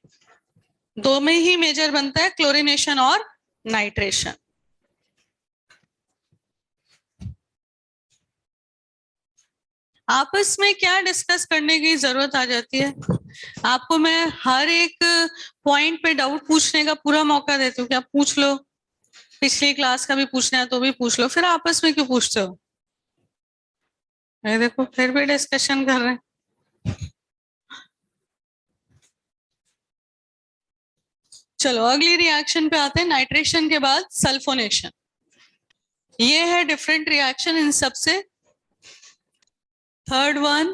दो में ही मेजर बनता है, क्लोरीनेशन और नाइट्रेशन। आपस में क्या डिस्कस करने की जरूरत आ जाती है? आपको मैं हर एक पॉइंट पे डाउट पूछने का पूरा मौका देती हूँ कि आप पूछ लो, पिछली क्लास का भी पूछना है तो भी पूछ लो, फिर आपस में क्यों पूछते हो? ये देखो फिर भी डिस्कशन कर रहे हैं। चलो अगली रिएक्शन पे आते हैं, नाइट्रेशन के बाद सल्फोनेशन। ये है डिफरेंट रिएक्शन इन सबसे। Third one,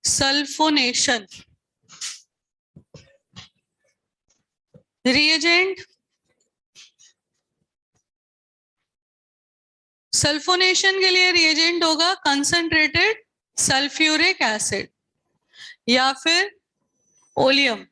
sulphonation. Reagent, sulphonation के लिए रिएजेंट होगा कंसंट्रेटेड सल्फ्यूरिक एसिड या फिर ओलियम।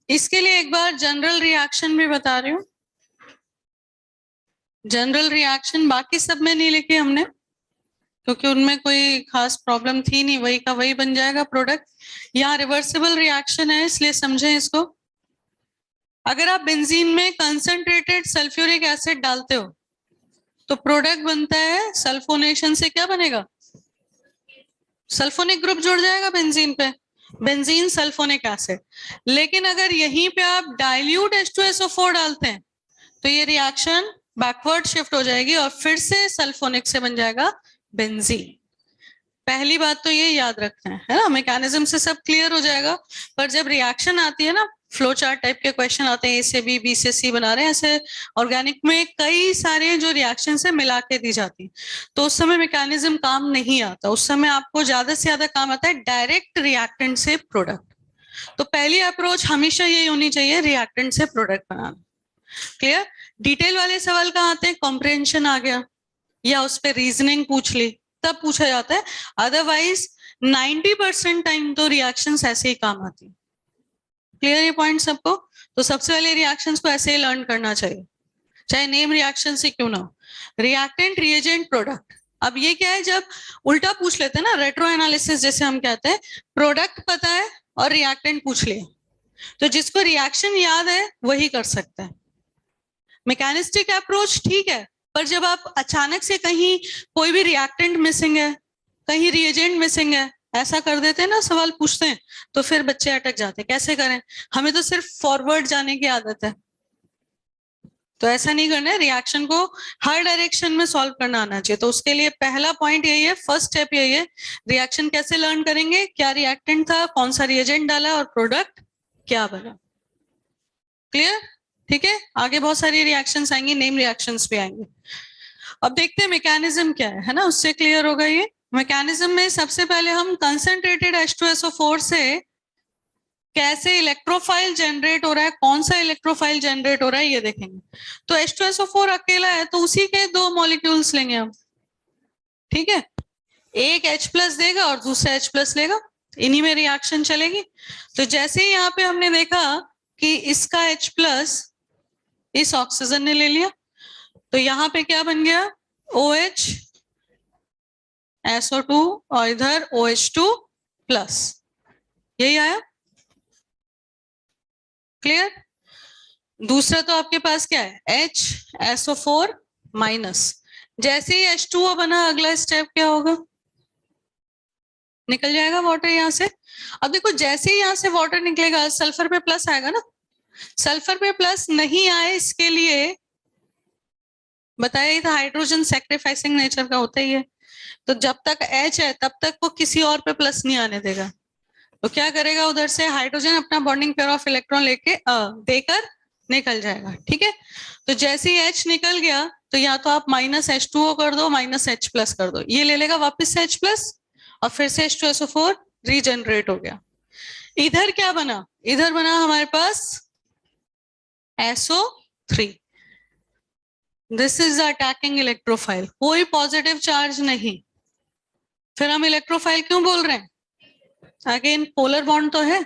इसके लिए एक बार जनरल रिएक्शन भी बता रही हूँ। जनरल रिएक्शन बाकी सब में नहीं लिखी हमने क्योंकि उनमें कोई खास प्रॉब्लम थी नहीं, वही का वही बन जाएगा प्रोडक्ट। यहाँ रिवर्सिबल रिएक्शन है इसलिए समझें इसको। अगर आप बेंजीन में कंसंट्रेटेड सल्फ्यूरिक एसिड डालते हो तो प्रोडक्ट बनता है, सल्फोनेशन से क्या बनेगा? सल्फोनिक ग्रुप जुड़ जाएगा बेंजीन पे, बेंजीन सल्फोनिक एसिड। लेकिन अगर यहीं पे आप डाइल्यूट H2SO4 डालते हैं तो ये रिएक्शन बैकवर्ड शिफ्ट हो जाएगी और फिर से सल्फोनिक से बन जाएगा बेंजीन। पहली बात तो ये याद रखना है ना, मैकेनिज्म से सब क्लियर हो जाएगा। पर जब रिएक्शन आती है ना, फ्लो चार्ट टाइप के क्वेश्चन आते हैं, A से B, B से C बना रहे हैं, ऐसे ऑर्गेनिक में कई सारे जो रिएक्शन से मिला के दी जाती है, तो उस समय मैकेनिज्म काम नहीं आता। उस समय आपको ज्यादा से ज्यादा काम आता है डायरेक्ट रिएक्टेंट से प्रोडक्ट। तो पहली अप्रोच हमेशा यही होनी चाहिए, रिएक्टेंट से प्रोडक्ट बनाना। क्लियर? डिटेल वाले सवाल कहाँ आते हैं? कॉम्प्रिहेंशन आ गया या उस पर रीजनिंग पूछ ली तब पूछा जाता है, अदरवाइज 90% टाइम तो रिएक्शंस ऐसे ही काम आती है। क्लियर ये पॉइंट सबको? तो सबसे पहले रिएक्शंस को ऐसे ही लर्न करना चाहिए, चाहे नेम रिएक्शन से क्यों ना हो। Reactant, reagent, product. अब ये क्या है, जब उल्टा पूछ लेते हैं ना, रेट्रो एनालिसिस जैसे हम कहते हैं, प्रोडक्ट पता है और रिएक्टेंट पूछ लिया, तो जिसको रिएक्शन याद है वही कर सकता है। मैकेनिस्टिक अप्रोच ठीक है, पर जब आप अचानक से कहीं कोई भी रिएक्टेंट मिसिंग है, कहीं रिएजेंट मिसिंग है, ऐसा कर देते हैं ना, सवाल पूछते हैं, तो फिर बच्चे अटक जाते हैं, कैसे करें? हमें तो सिर्फ फॉरवर्ड जाने की आदत है, तो ऐसा नहीं करना है। रिएक्शन को हर डायरेक्शन में सॉल्व करना आना चाहिए। तो उसके लिए पहला पॉइंट यही है, फर्स्ट स्टेप यही है, रिएक्शन कैसे लर्न करेंगे, क्या रिएक्टेंट था, कौन सा रिएजेंट डाला और प्रोडक्ट क्या बना। क्लियर? ठीक है, आगे बहुत सारी रिएक्शंस आएंगी, नेम रिएक्शंस भी आएंगे। अब देखते हैं मैकेनिज्म क्या है ना, उससे क्लियर होगा ये। मैकेनिज्म में सबसे पहले हम कंसंट्रेटेड H2SO4 से कैसे इलेक्ट्रोफाइल जनरेट हो रहा है, कौन सा इलेक्ट्रोफाइल जनरेट हो रहा है ये देखेंगे। तो H2SO4 अकेला है तो उसी के दो मॉलिक्यूल्स लेंगे हम, ठीक है, एक H+ देगा और दूसरा H+ लेगा, इन्हीं में रिएक्शन चलेगी। तो जैसे ही यहाँ पे हमने देखा कि इसका H+ इस ऑक्सीजन ने ले लिया, तो यहाँ पे क्या बन गया, OH SO2 और इधर OH2+, यही आया। क्लियर? दूसरा तो आपके पास क्या है, HSO4-, जैसे ही H2O बना, अगला स्टेप क्या होगा, निकल जाएगा वाटर यहाँ से। अब देखो जैसे ही यहाँ से वाटर निकलेगा, सल्फर पे प्लस आएगा ना, सल्फर पे प्लस नहीं आए इसके लिए बताया ही था, हाइड्रोजन सैक्रिफाइसिंग नेचर का होता ही है। तो जब तक H है तब तक वो किसी और पे प्लस नहीं आने देगा। तो क्या करेगा, उधर से हाइड्रोजन अपना बॉन्डिंग पेयर ऑफ इलेक्ट्रॉन लेके देकर निकल जाएगा, ठीक है। तो जैसे ही H निकल गया तो या तो आप -H2O कर दो, -H+ कर दो, ये ले लेगा वापस से H+ और फिर से H2SO4 रीजनरेट हो गया। इधर क्या बना, इधर बना हमारे पास SO3। This is the attacking electrophile, कोई पॉजिटिव चार्ज नहीं। फिर हम इलेक्ट्रोफाइल क्यों बोल रहे हैं? अगेन पोलर बॉन्ड तो है,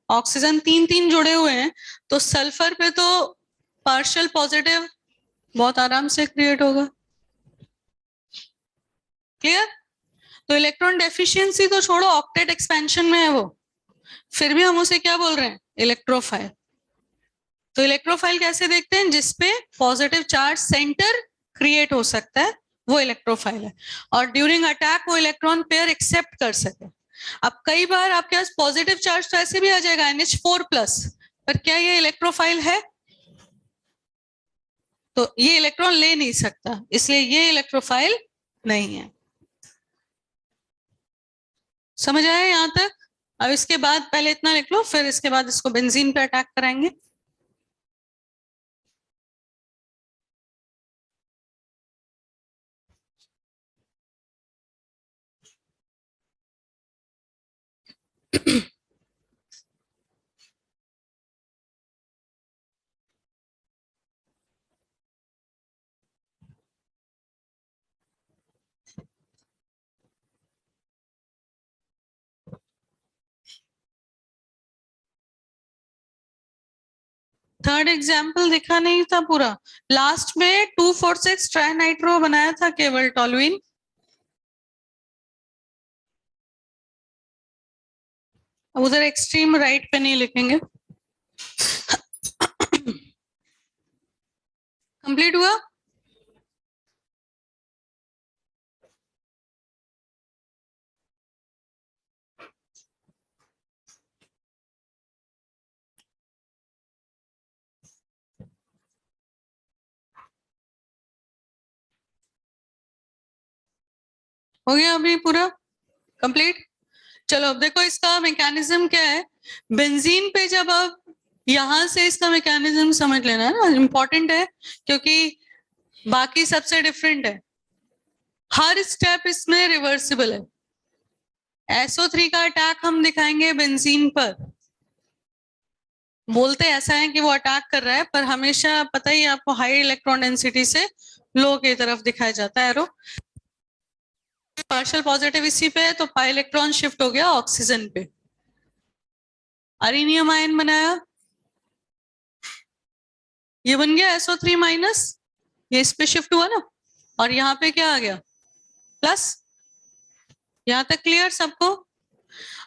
ऑक्सीजन 3 जुड़े हुए हैं, तो सल्फर पे तो पार्शियल पॉजिटिव बहुत आराम से क्रिएट होगा। क्लियर? तो इलेक्ट्रॉन डेफिशिएंसी तो छोड़ो, ऑक्टेट एक्सपेंशन में है वो, फिर भी हम उसे क्या बोल रहे हैं? इलेक्ट्रोफाइल। तो इलेक्ट्रोफाइल कैसे देखते हैं? जिसपे पॉजिटिव चार्ज सेंटर क्रिएट हो सकता है, वो इलेक्ट्रोफाइल है। और ड्यूरिंग अटैक वो इलेक्ट्रॉन पेयर एक्सेप्ट कर सके। अब कई बार आपके पास पॉजिटिव चार्ज तो ऐसे भी आ जाएगा NH4+, पर क्या ये इलेक्ट्रोफाइल है? तो ये इलेक्ट्रॉन ले नहीं सकता, इसलिए ये इलेक्ट्रोफाइल नहीं है। समझ आया यहां तक? अब इसके बाद पहले इतना लिख लो, फिर इसके बाद इसको बेंजीन पे अटैक कराएंगे। थर्ड एग्जाम्पल दिखा नहीं था पूरा, लास्ट में 2,4,6 ट्राइनाइट्रो बनाया था केवल टॉलुइन। उधर एक्सट्रीम राइट पे नहीं लिखेंगे। कंप्लीट हुआ? हो गया अभी पूरा कंप्लीट? चलो अब देखो इसका मैकेनिज्म क्या है। बेंजीन पे जब आप यहां से इसका मैकेनिज्म समझ लेना है ना, इंपॉर्टेंट है, क्योंकि बाकी सबसे डिफरेंट है। हर स्टेप इसमें रिवर्सिबल है। SO3 का अटैक हम दिखाएंगे बेंजीन पर, बोलते ऐसा है कि वो अटैक कर रहा है, पर हमेशा पता ही आपको हाई इलेक्ट्रॉन डेंसिटी से लो की तरफ दिखाया जाता है एरो। पार्शियल पॉजिटिव इसी पे है, तो पाई इलेक्ट्रॉन शिफ्ट हो गया ऑक्सीजन पे, अरेनियम आयन बनाया, ये बन गया SO3-, ये इस पे शिफ्ट हुआ ना, और यहाँ पे क्या आ गया? प्लस। यहाँ तक क्लियर सबको?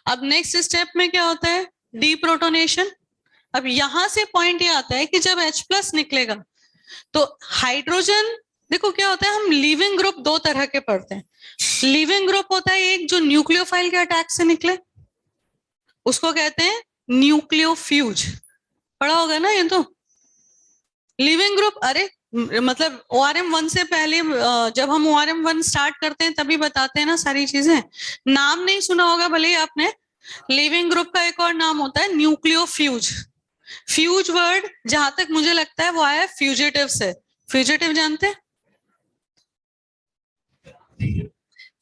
अब नेक्स्ट स्टेप में क्या होता है? डीप्रोटोनेशन। अब यहां से पॉइंट ये आता है कि जब H+ निकलेगा तो हाइड्रोजन, देखो क्या होता है, हम लीविंग ग्रुप दो तरह के पढ़ते हैं। लीविंग ग्रुप होता है एक जो न्यूक्लियोफाइल के अटैक से निकले, उसको कहते हैं न्यूक्लियोफ्यूज, पढ़ा होगा ना ये तो। लिविंग ग्रुप, अरे मतलब ORM1 से पहले जब हम ORM1 स्टार्ट करते हैं तभी बताते हैं ना सारी चीजें, नाम नहीं सुना होगा भले ही आपने। लिविंग ग्रुप का एक और नाम होता है न्यूक्लियोफ्यूज। फ्यूज वर्ड जहां तक मुझे लगता है वो आया फ्यूजिटिव से। फ्यूजिटिव जानते हैं?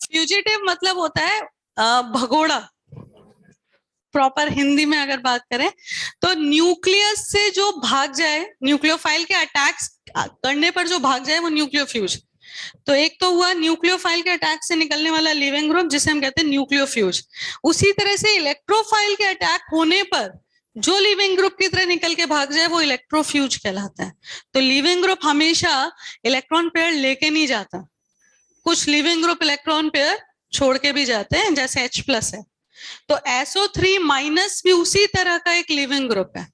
फ्यूजिटिव मतलब होता है भगोड़ा, प्रॉपर हिंदी में अगर बात करें तो न्यूक्लियस से जो भाग जाए, न्यूक्लियोफाइल के अटैक्स करने पर जो भाग जाए वो न्यूक्लियोफ्यूज। तो एक तो हुआ न्यूक्लियोफाइल के अटैक से निकलने वाला लिविंग ग्रुप जिसे हम कहते हैं न्यूक्लियोफ्यूज। उसी तरह से इलेक्ट्रोफाइल के अटैक होने पर जो लिविंग ग्रुप की तरह निकल के भाग जाए वो इलेक्ट्रोफ्यूज कहलाता है। तो लिविंग ग्रुप हमेशा इलेक्ट्रॉन पेयर लेके नहीं जाता, कुछ लिविंग ग्रुप इलेक्ट्रॉन पेयर छोड़ के भी जाते हैं, जैसे H+ है। तो SO3- भी उसी तरह का एक लिविंग ग्रुप है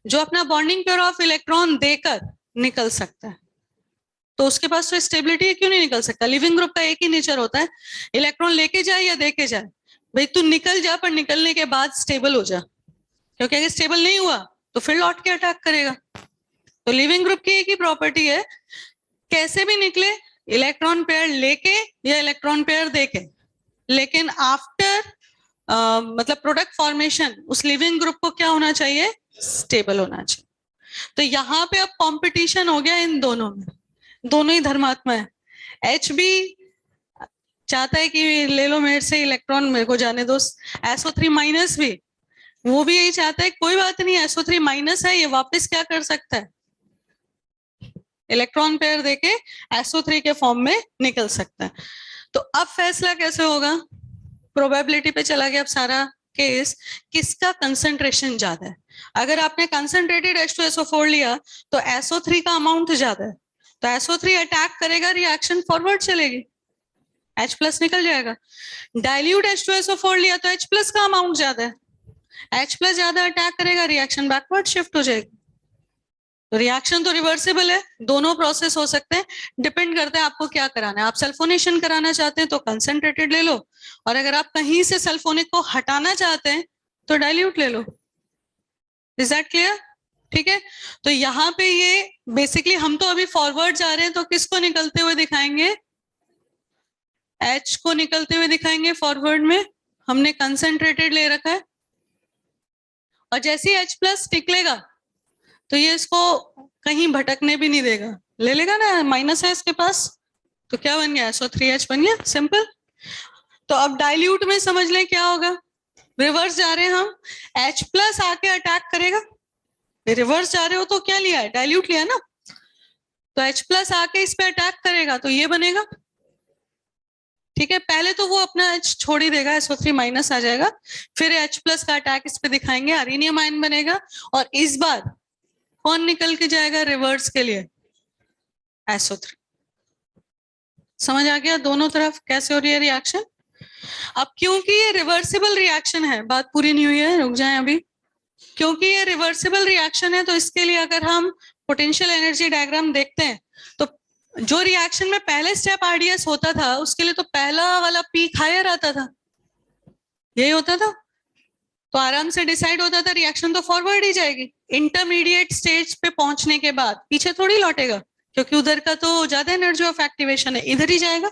जो अपना बॉन्डिंग पेयर ऑफ इलेक्ट्रॉन देकर निकल सकता है। तो उसके पास तो स्टेबिलिटी है, क्यों नहीं निकल सकता? लिविंग ग्रुप का एक ही नेचर होता है, इलेक्ट्रॉन लेके जाए या देके जाए, भाई तू निकल जा पर निकलने के बाद स्टेबल हो जा, क्योंकि अगर स्टेबल नहीं हुआ तो फिर लौट के अटैक करेगा। तो लिविंग ग्रुप की एक ही प्रॉपर्टी है, कैसे भी निकले इलेक्ट्रॉन पेयर लेके या इलेक्ट्रॉन पेयर देके, लेकिन आफ्टर मतलब प्रोडक्ट फॉर्मेशन उस लिविंग ग्रुप को क्या होना चाहिए? स्टेबल होना चाहिए। तो यहाँ पे अब कंपटीशन हो गया इन दोनों में, दोनों ही धर्मात्मा है। एच भी चाहता है कि ले लो मेरे से इलेक्ट्रॉन, मेरे को जाने दो। SO3 माइनस भी, वो भी यही चाहता है कोई बात नहीं, SO3 माइनस है, ये वापस क्या कर सकता है, इलेक्ट्रॉन पेयर देके SO3 के फॉर्म में निकल सकता है। तो अब फैसला कैसे होगा, प्रोबेबिलिटी पे चला गया अब सारा केस, किसका कंसंट्रेशन ज्यादा है। अगर आपने कंसंट्रेटेड H2SO4 लिया तो SO3 का अमाउंट ज्यादा है, तो SO3 अटैक करेगा, रिएक्शन फॉरवर्ड चलेगी, H प्लस निकल जाएगा। डाइल्यूट H2SO4 लिया तो H प्लस का अमाउंट ज्यादा है, H प्लस ज्यादा अटैक करेगा, रिएक्शन बैकवर्ड शिफ्ट हो जाएगी। तो रिएक्शन तो रिवर्सिबल है, दोनों प्रोसेस हो सकते हैं, डिपेंड करता है आपको क्या कराना है। आप सल्फोनेशन कराना चाहते हैं तो कंसंट्रेटेड ले लो, और अगर आप कहीं से सल्फोनिक को हटाना चाहते हैं तो डाइल्यूट ले लो। Is that clear? ठीक है, तो यहाँ पे ये बेसिकली हम तो अभी फॉरवर्ड जा रहे हैं, तो किसको निकलते हुए दिखाएंगे, H को निकलते हुए दिखाएंगे फॉरवर्ड में, हमने कंसंट्रेटेड ले रखा है। और जैसे ही H प्लस निकलेगा तो ये इसको कहीं भटकने भी नहीं देगा, ले लेगा ना, माइनस है इसके पास, तो क्या बन गया, SO3H बन गया, सिंपल। तो अब डाइल्यूट में समझ लें क्या होगा, रिवर्स जा रहे हैं हम, H प्लस आके अटैक करेगा, रिवर्स जा रहे हो तो क्या लिया है, डाइल्यूट लिया ना, तो H प्लस आके इस पे अटैक करेगा तो ये बनेगा। ठीक है, पहले तो वो अपना H छोड़ ही देगा, SO3 माइनस आ जाएगा, फिर H प्लस का अटैक इस पे दिखाएंगे, अरेनियम आयन बनेगा, और इस बार कौन निकल के जाएगा रिवर्स के लिए, SO3। समझ आ गया दोनों तरफ कैसे हो रही है रिएक्शन। अब क्योंकि ये रिवर्सिबल रिएक्शन है, बात पूरी नहीं हुई है, रुक जाएं अभी। क्योंकि ये रिवर्सिबल रिएक्शन है तो इसके लिए अगर हम पोटेंशियल एनर्जी डायग्राम देखते हैं तो जो रिएक्शन में पहले स्टेप RDS होता था उसके लिए तो पहला वाला पीक हायर आता था, यही होता था, तो आराम से डिसाइड होता था रिएक्शन तो फॉरवर्ड ही जाएगी। इंटरमीडिएट स्टेज पे पहुंचने के बाद पीछे थोड़ी लौटेगा, क्योंकि उधर का तो ज्यादा एनर्जी ऑफ एक्टिवेशन है, इधर ही जाएगा।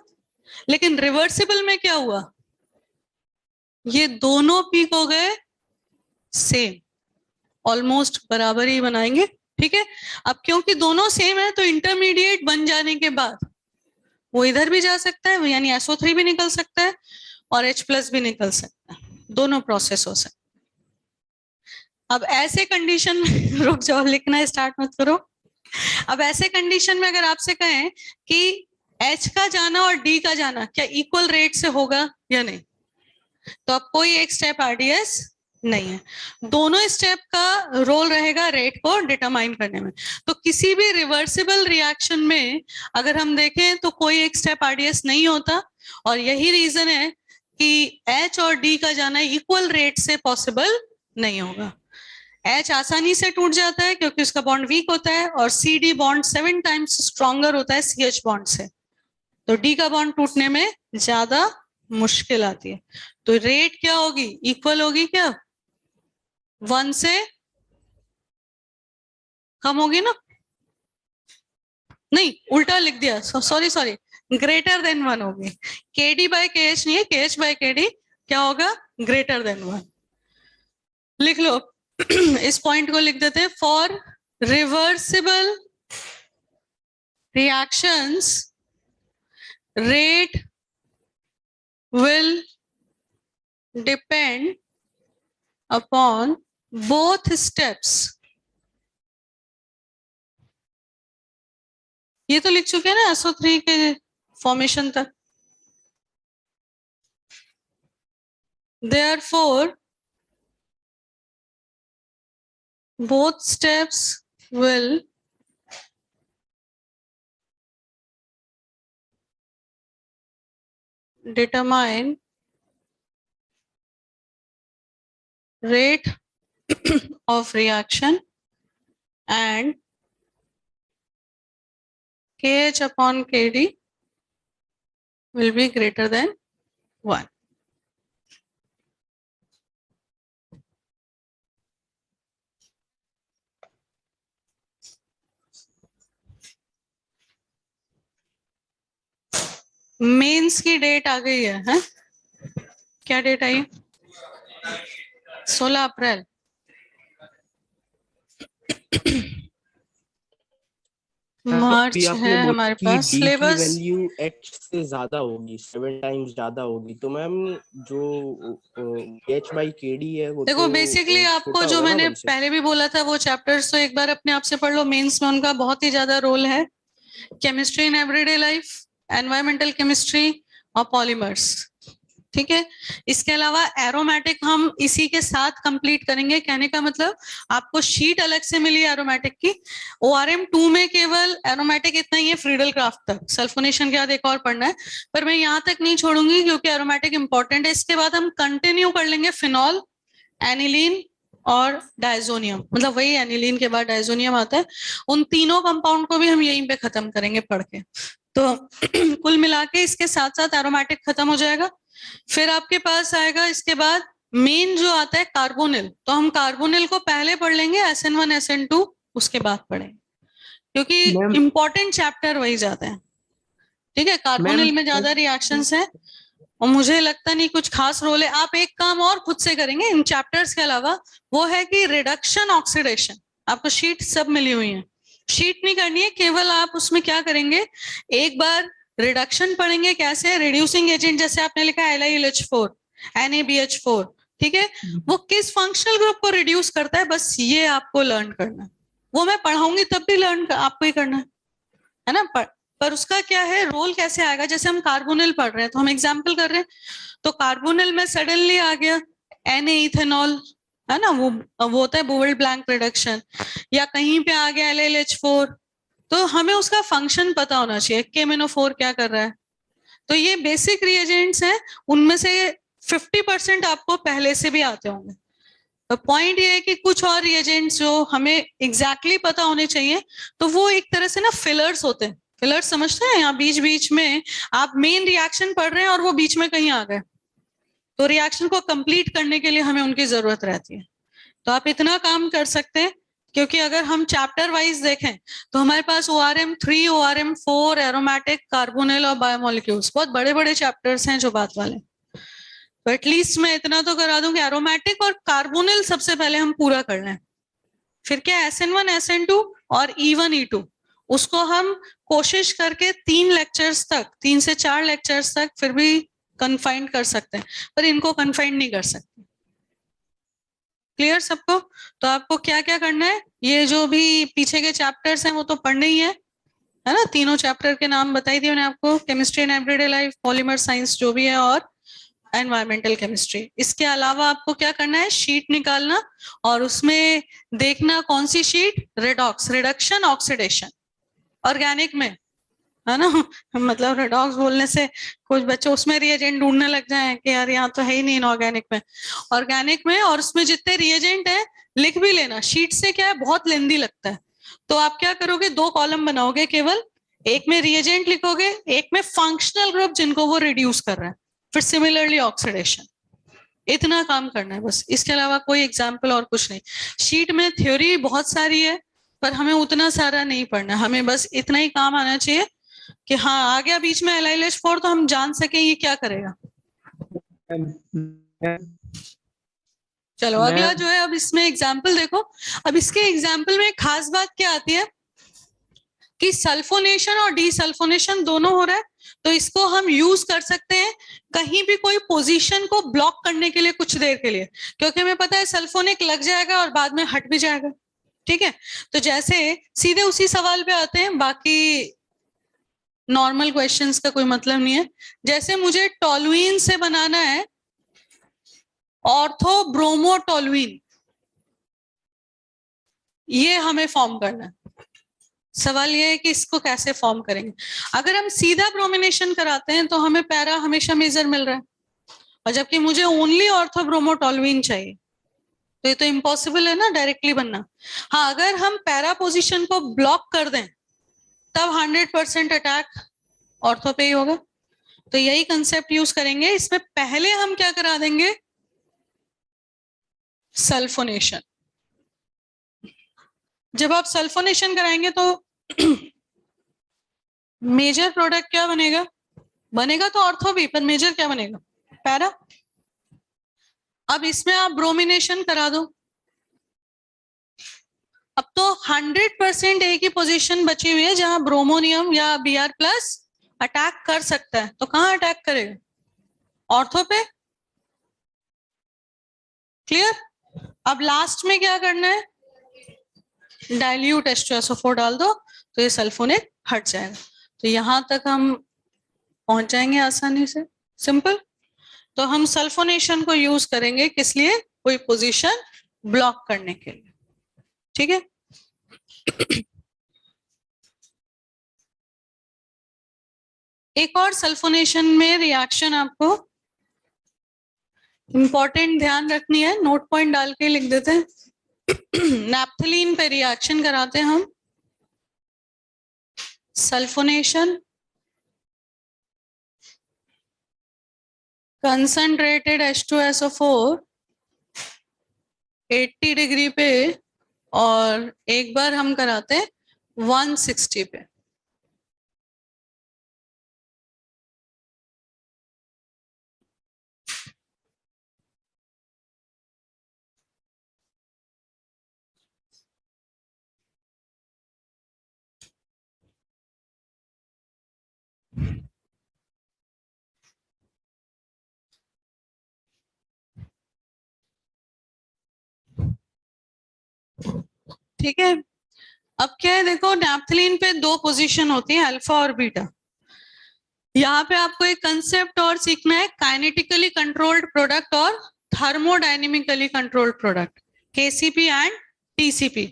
लेकिन रिवर्सिबल में क्या हुआ, ये दोनों पीक हो गए सेम, ऑलमोस्ट बराबर ही बनाएंगे। ठीक है, अब क्योंकि दोनों सेम है तो इंटरमीडिएट बन जाने के बाद वो इधर भी जा सकता है, यानी SO3 भी निकल सकता है और H प्लस भी निकल सकता है, दोनों प्रोसेस हो सकते। अब ऐसे कंडीशन में रुक जाओ, लिखना स्टार्ट मत करो। अब ऐसे कंडीशन में अगर आपसे कहें कि H का जाना और D का जाना क्या इक्वल रेट से होगा या नहीं, तो अब कोई एक स्टेप RDS नहीं है, दोनों स्टेप का रोल रहेगा रेट को डिटरमाइन करने में। तो किसी भी रिवर्सिबल रिएक्शन में अगर हम देखें तो कोई एक स्टेप RDS नहीं होता, और यही रीजन है कि H और D का जाना इक्वल रेट से पॉसिबल नहीं होगा। H आसानी से टूट जाता है क्योंकि उसका बॉन्ड वीक होता है, और CD बॉन्ड 7 टाइम्स स्ट्रॉन्गर होता है CH बॉन्ड से, तो D का बॉन्ड टूटने में ज्यादा मुश्किल आती है। तो रेट क्या होगी, इक्वल होगी क्या, 1 से कम होगी ना, नहीं उल्टा लिख दिया, सॉरी ग्रेटर देन 1 होगी। KD बाय KH नहीं है, KH बाय KD क्या होगा, ग्रेटर देन 1। लिख लो इस पॉइंट को लिख देते हैं, for reversible reactions rate will depend upon both steps। ये तो लिख चुके हैं ना SO3 के फॉर्मेशन तक। Therefore both steps will determine rate of reaction and KH upon KD will be greater than 1। Mains की डेट आ गई है? क्या डेट आई, 16 अप्रैल। मार्च आपने है बोला हमारे कि पास डी की सिलेबस। वैल्यू एच से ज्यादा होगी, 7 टाइम्स ज्यादा होगी, तो मैम जो एच बाई के डी है वो देखो तो बेसिकली आपको छोटा जो होगा ना मैंने वन से। पहले भी बोला था वो चैप्टर्स तो एक बार अपने आप से पढ़ लो, मेंस में उनका बहुत ही ज्यादा रोल है। Chemistry in everyday life, environmental chemistry और पॉलीमर्स, ठीक है। इसके अलावा एरोमेटिक हम इसी के साथ कंप्लीट करेंगे। कहने का मतलब आपको शीट अलग से मिली एरोमेटिक की। ORM 2 में केवल एरोमेटिक इतना ही है, फ्रीडल क्राफ्ट तक। सल्फोनेशन के बाद एक और पढ़ना है, पर मैं यहाँ तक नहीं छोड़ूंगी क्योंकि एरोमेटिक इंपॉर्टेंट है। इसके बाद हम कंटिन्यू कर लेंगे फिनॉल, एनिलीन और डायजोनियम, मतलब वही एनिलीन के बाद डायजोनियम आता है। उन तीनों कंपाउंड को भी हम यहीं पे खत्म करेंगे पढ़ के। तो कुल मिला के इसके साथ साथ एरोमेटिक खत्म हो जाएगा। फिर आपके पास आएगा इसके बाद मेन जो आता है कार्बोनिल। तो हम कार्बोनिल को पहले पढ़ लेंगे, SN1 SN2 उसके बाद पढ़ेंगे, क्योंकि मैम इंपॉर्टेंट चैप्टर वही जाते हैं, ठीक है। मैम कार्बोनिल में ज्यादा रिएक्शंस हैं और मुझे लगता नहीं कुछ खास रोल है। आप एक काम और खुद से करेंगे इन चैप्टर्स के अलावा, वो है कि रिडक्शन ऑक्सीडेशन। आपको शीट सब मिली हुई है, शीट नहीं करनी है, केवल आप उसमें क्या करेंगे, एक बार रिडक्शन पढ़ेंगे कैसे। रिड्यूसिंग एजेंट जैसे आपने लिखा है LiLH4 NaBH4, ठीक है, वो किस फंक्शनल ग्रुप को रिड्यूस करता है, बस ये आपको लर्न करना है। वो मैं पढ़ाऊंगी तब भी लर्न आपको ही करना है ना। पर उसका क्या है रोल, कैसे आएगा। जैसे हम कार्बोनिल पढ़ रहे हैं तो हम एग्जाम्पल कर रहे हैं, तो कार्बोनिल में सडनली आ गया Na इथेनॉल, है ना, वो होता है बोवेल्ड ब्लैंक रिडक्शन, या कहीं पे आ गया LiLH4, तो हमें उसका फंक्शन पता होना चाहिए, KMnO4 क्या कर रहा है। तो ये बेसिक रिएजेंट्स हैं, उनमें से 50% आपको पहले से भी आते होंगे। तो पॉइंट ये है कि कुछ और रिएजेंट्स जो हमें एग्जैक्टली पता होने चाहिए, तो वो एक तरह से ना फिलर्स होते हैं। फिलर्स समझते हैं, यहाँ बीच बीच में आप मेन रिएक्शन पढ़ रहे हैं और वो बीच में कहीं आ गए, तो रिएक्शन को कंप्लीट करने के लिए हमें उनकी जरूरत रहती है। तो आप इतना काम कर सकते हैं, क्योंकि अगर हम चैप्टर वाइज देखें तो हमारे पास ORM 3 ORM 4 एरोमेटिक, कार्बोनिल और बायोमोलिक्यूल्स, बहुत बड़े बड़े चैप्टर्स हैं जो बात वाले। तो एटलीस्ट मैं इतना तो करा दूं कि एरोमेटिक और कार्बोनिल सबसे पहले हम पूरा कर लें। फिर क्या SN1 SN2 और E1 E2, उसको हम कोशिश करके 3 से 4 लेक्चर्स तक फिर भी कन्फाइंड कर सकते हैं, पर इनको कन्फाइंड नहीं कर सकते। क्लियर सबको। तो आपको क्या क्या करना है, ये जो भी पीछे के चैप्टर्स हैं वो तो पढ़ने ही है ना। तीनों चैप्टर के नाम बताई दिए मैंने आपको, chemistry in everyday life, polymer science जो भी है, और एनवायरमेंटल केमिस्ट्री। इसके अलावा आपको क्या करना है, शीट निकालना और उसमें देखना कौन सी sheet, redox, reduction oxidation, organic में, है ना। मतलब रेडॉक्स बोलने से कुछ बच्चे उसमें रिएजेंट ढूंढने लग जाए कि यार यहाँ तो है ही नहीं इनऑर्गेनिक में। ऑर्गेनिक में, और उसमें जितने रिएजेंट है लिख भी लेना। शीट से क्या है, बहुत लेंदी लगता है, तो आप क्या करोगे, 2 कॉलम बनाओगे केवल, एक में रिएजेंट लिखोगे, एक में फंक्शनल ग्रुप जिनको वो रिड्यूस कर रहा है, फिर सिमिलरली ऑक्सीडेशन। इतना काम करना है बस, इसके अलावा कोई एग्जाम्पल और कुछ नहीं। शीट में थ्योरी बहुत सारी है, पर हमें उतना सारा नहीं पढ़ना, हमें बस इतना ही काम आना चाहिए कि हाँ आ गया बीच में LiLH4 तो हम जान सके ये क्या करेगा। चलो अगला जो है, अब इसमें एग्जाम्पल देखो। अब इसके एग्जाम्पल में खास बात क्या आती है कि सल्फोनेशन और डीसल्फोनेशन दोनों हो रहा है, तो इसको हम यूज कर सकते हैं कहीं भी कोई पोजीशन को ब्लॉक करने के लिए कुछ देर के लिए, क्योंकि हमें पता है सल्फोनिक लग जाएगा और बाद में हट भी जाएगा, ठीक है। तो जैसे सीधे उसी सवाल पे आते हैं, बाकी नॉर्मल क्वेश्चंस का कोई मतलब नहीं है। जैसे मुझे टोलुइन से बनाना है ऑर्थोब्रोमोटोलुइन, ये हमें फॉर्म करना है। सवाल ये है कि इसको कैसे फॉर्म करेंगे। अगर हम सीधा ब्रोमिनेशन कराते हैं तो हमें पैरा हमेशा मेजर मिल रहा है, और जबकि मुझे ओनली ऑर्थोब्रोमोटोलुइन चाहिए, तो ये तो इम्पॉसिबल है ना डायरेक्टली बनना। हाँ, अगर हम पैरा पोजीशन को ब्लॉक कर दें तब 100% अटैक ऑर्थो पे ही होगा। तो यही कंसेप्ट यूज करेंगे। इसमें पहले हम क्या करा देंगे, सल्फोनेशन। जब आप सल्फोनेशन कराएंगे तो मेजर प्रोडक्ट क्या बनेगा, बनेगा तो ऑर्थो भी, पर मेजर क्या बनेगा, पैरा। अब इसमें आप ब्रोमिनेशन करा दो। अब तो 100% एक ही पोजीशन बची हुई है जहां ब्रोमोनियम या Br+ अटैक कर सकता है, तो कहां अटैक करेगा? ऑर्थो पे। क्लियर? अब लास्ट में क्या करना है, डाइल्यूट H2SO4 डाल दो तो ये सल्फोनेट हट जाएगा। तो यहां तक हम पहुंच जाएंगे आसानी से, सिंपल। तो हम सल्फोनेशन को यूज करेंगे किस लिए? कोई पोजीशन ब्लॉक करने के लिए, ठीक है। एक और सल्फोनेशन में रिएक्शन आपको इंपॉर्टेंट ध्यान रखनी है, नोट पॉइंट डाल के लिख देते हैं। नैप्थलीन पे रिएक्शन कराते हैं हम, सल्फोनेशन, कंसंट्रेटेड H2SO4 80 डिग्री पे, और एक बार हम कराते हैं 160 पे। ठीक है, अब क्या है देखो, नैप्थलीन पे दो पोजीशन होती है, अल्फा और बीटा। यहाँ पे आपको एक कंसेप्ट और सीखना है, काइनेटिकली कंट्रोल्ड प्रोडक्ट और thermodynamically controlled product, KCP and TCP.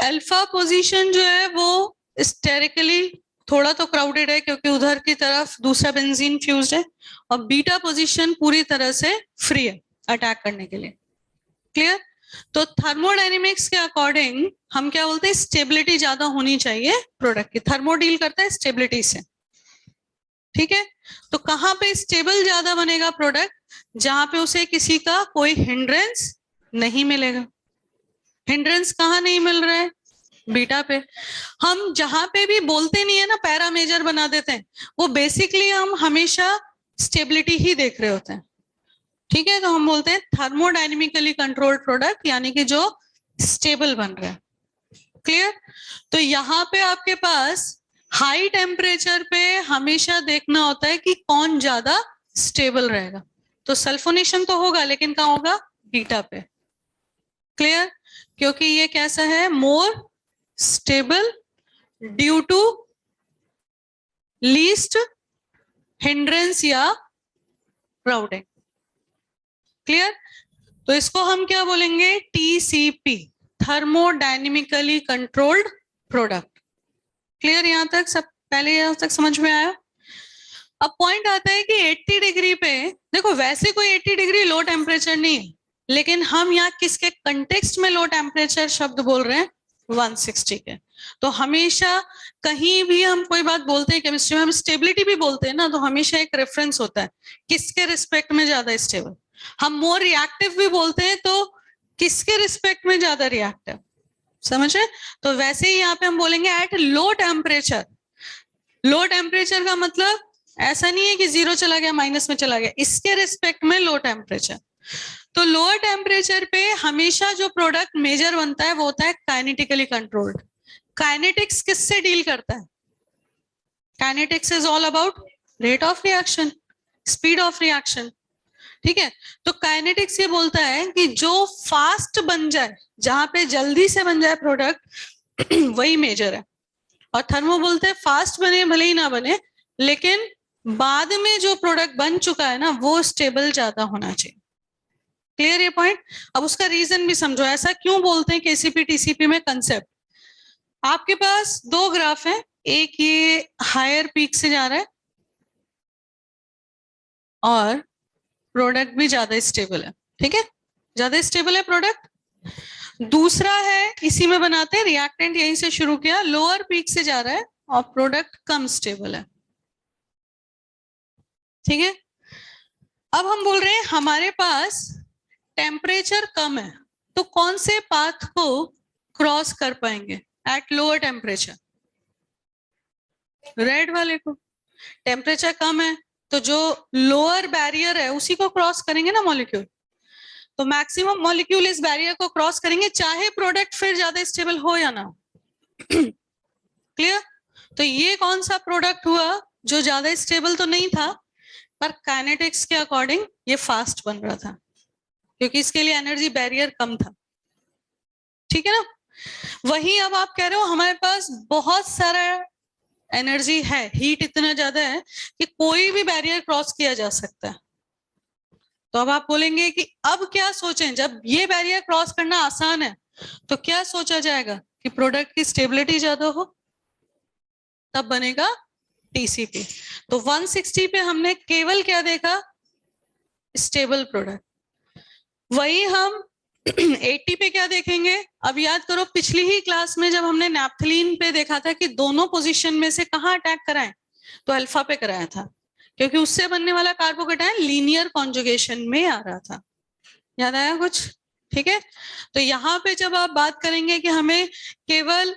Alpha position जो है वो स्टेरिकली थोड़ा तो क्राउडेड है क्योंकि उधर की तरफ दूसरा बेंजीन फ्यूज्ड है, और बीटा पोजीशन पूरी तरह से फ्री है अटैक करने के लिए। क्लियर? तो थर्मोडायनेमिक्स के अकॉर्डिंग हम क्या बोलते हैं, स्टेबिलिटी ज्यादा होनी चाहिए प्रोडक्ट की। थर्मो डील करता है स्टेबिलिटी से, ठीक है। तो कहां पे स्टेबल ज्यादा बनेगा प्रोडक्ट? जहां पे उसे किसी का कोई हिंड्रेंस नहीं मिलेगा। हिंड्रेंस कहाँ नहीं मिल रहा है? बीटा पे। हम जहां पे भी बोलते नहीं है ना, पैरा मेजर बना देते हैं, वो बेसिकली हम हमेशा स्टेबिलिटी ही देख रहे होते हैं, ठीक है। तो हम बोलते हैं थर्मोडायनेमिकली कंट्रोल्ड प्रोडक्ट, यानी कि जो स्टेबल बन रहा है। क्लियर? तो यहाँ पे आपके पास हाई टेम्परेचर पे हमेशा देखना होता है कि कौन ज्यादा स्टेबल रहेगा। तो सल्फोनेशन तो होगा, लेकिन कहाँ होगा? बीटा पे। क्लियर? क्योंकि ये कैसा है, more stable due to least hindrance या क्राउडिंग। क्लियर? तो इसको हम क्या बोलेंगे? TCP, thermodynamically controlled product. Clear? यहां तक सब, पहले यहां तक समझ में आया? अब पॉइंट आता है कि 80 डिग्री पे, देखो वैसे कोई 80 डिग्री लो टेम्परेचर नहीं है, लेकिन हम यहाँ किसके कंटेक्स्ट में लो टेम्परेचर शब्द बोल रहे हैं? 160 के। तो हमेशा कहीं भी हम कोई बात बोलते हैं केमिस्ट्री में, हम स्टेबिलिटी भी बोलते हैं ना, तो हमेशा एक रेफरेंस होता है किसके रिस्पेक्ट में ज्यादा स्टेबल। हम मोर रिएक्टिव भी बोलते हैं, तो किसके रिस्पेक्ट में ज्यादा रिएक्टिव, समझ रहे? तो वैसे ही यहाँ पे हम बोलेंगे at low temperature. Low temperature का मतलब ऐसा नहीं है कि 0 चला गया, माइनस में चला गया, इसके रिस्पेक्ट में लो टेम्परेचर। तो लोअर टेम्परेचर पे हमेशा जो प्रोडक्ट मेजर बनता है वो होता है काइनेटिकली कंट्रोल्ड। काइनेटिक्स किससे डील करता है? Kinetics is all about rate of reaction, speed of reaction, ठीक है। तो काइनेटिक्स ये बोलता है कि जो फास्ट बन जाए, जहां पे जल्दी से बन जाए प्रोडक्ट, वही मेजर है। और थर्मो बोलते हैं फास्ट बने भले ही ना बने, लेकिन बाद में जो प्रोडक्ट बन चुका है ना, वो स्टेबल ज्यादा होना चाहिए। क्लियर ये पॉइंट? अब उसका रीजन भी समझो, ऐसा क्यों बोलते हैं केसीपी टीसीपी में कंसेप्ट। आपके पास दो ग्राफ है, एक ये हायर पीक से जा रहा है और प्रोडक्ट भी ज्यादा स्टेबल है, ठीक है, ज्यादा स्टेबल है प्रोडक्ट। दूसरा है, इसी में बनाते हैं, रिएक्टेंट यहीं से शुरू किया, लोअर पीक से जा रहा है और प्रोडक्ट कम स्टेबल है, ठीक है। अब हम बोल रहे हैं हमारे पास टेम्परेचर कम है, तो कौन से पाथ को क्रॉस कर पाएंगे एट लोअर टेम्परेचर? रेड वाले को। टेम्परेचर कम है तो जो लोअर बैरियर है उसी को क्रॉस करेंगे ना मॉलिक्यूल। तो मैक्सिमम मॉलिक्यूल इस बैरियर को क्रॉस करेंगे, चाहे प्रोडक्ट फिर ज्यादा स्टेबल हो या ना। क्लियर? तो ये कौन सा प्रोडक्ट हुआ जो ज्यादा स्टेबल तो नहीं था, पर काइनेटिक्स के अकॉर्डिंग ये फास्ट बन रहा था, क्योंकि इसके लिए एनर्जी बैरियर कम था। ठीक है ना? वही अब आप कह रहे हो हमारे पास बहुत सारा एनर्जी है, हीट इतना ज्यादा है कि कोई भी बैरियर क्रॉस किया जा सकता है। तो अब आप बोलेंगे कि अब क्या सोचें, जब ये बैरियर क्रॉस करना आसान है तो क्या सोचा जाएगा कि प्रोडक्ट की स्टेबिलिटी ज्यादा हो, तब बनेगा टीसीपी। तो 160 पे हमने केवल क्या देखा, स्टेबल प्रोडक्ट। वही हम 80 पे क्या देखेंगे, अब याद करो पिछली ही क्लास में जब हमने नैप्थलीन पे देखा था कि दोनों पोजीशन में से कहाँ अटैक कराएं, तो अल्फा पे कराया था, क्योंकि उससे बनने वाला कार्बोकेटायन लीनियर कॉन्जुगेशन में आ रहा था। याद आया कुछ? ठीक है। तो यहाँ पे जब आप बात करेंगे कि हमें केवल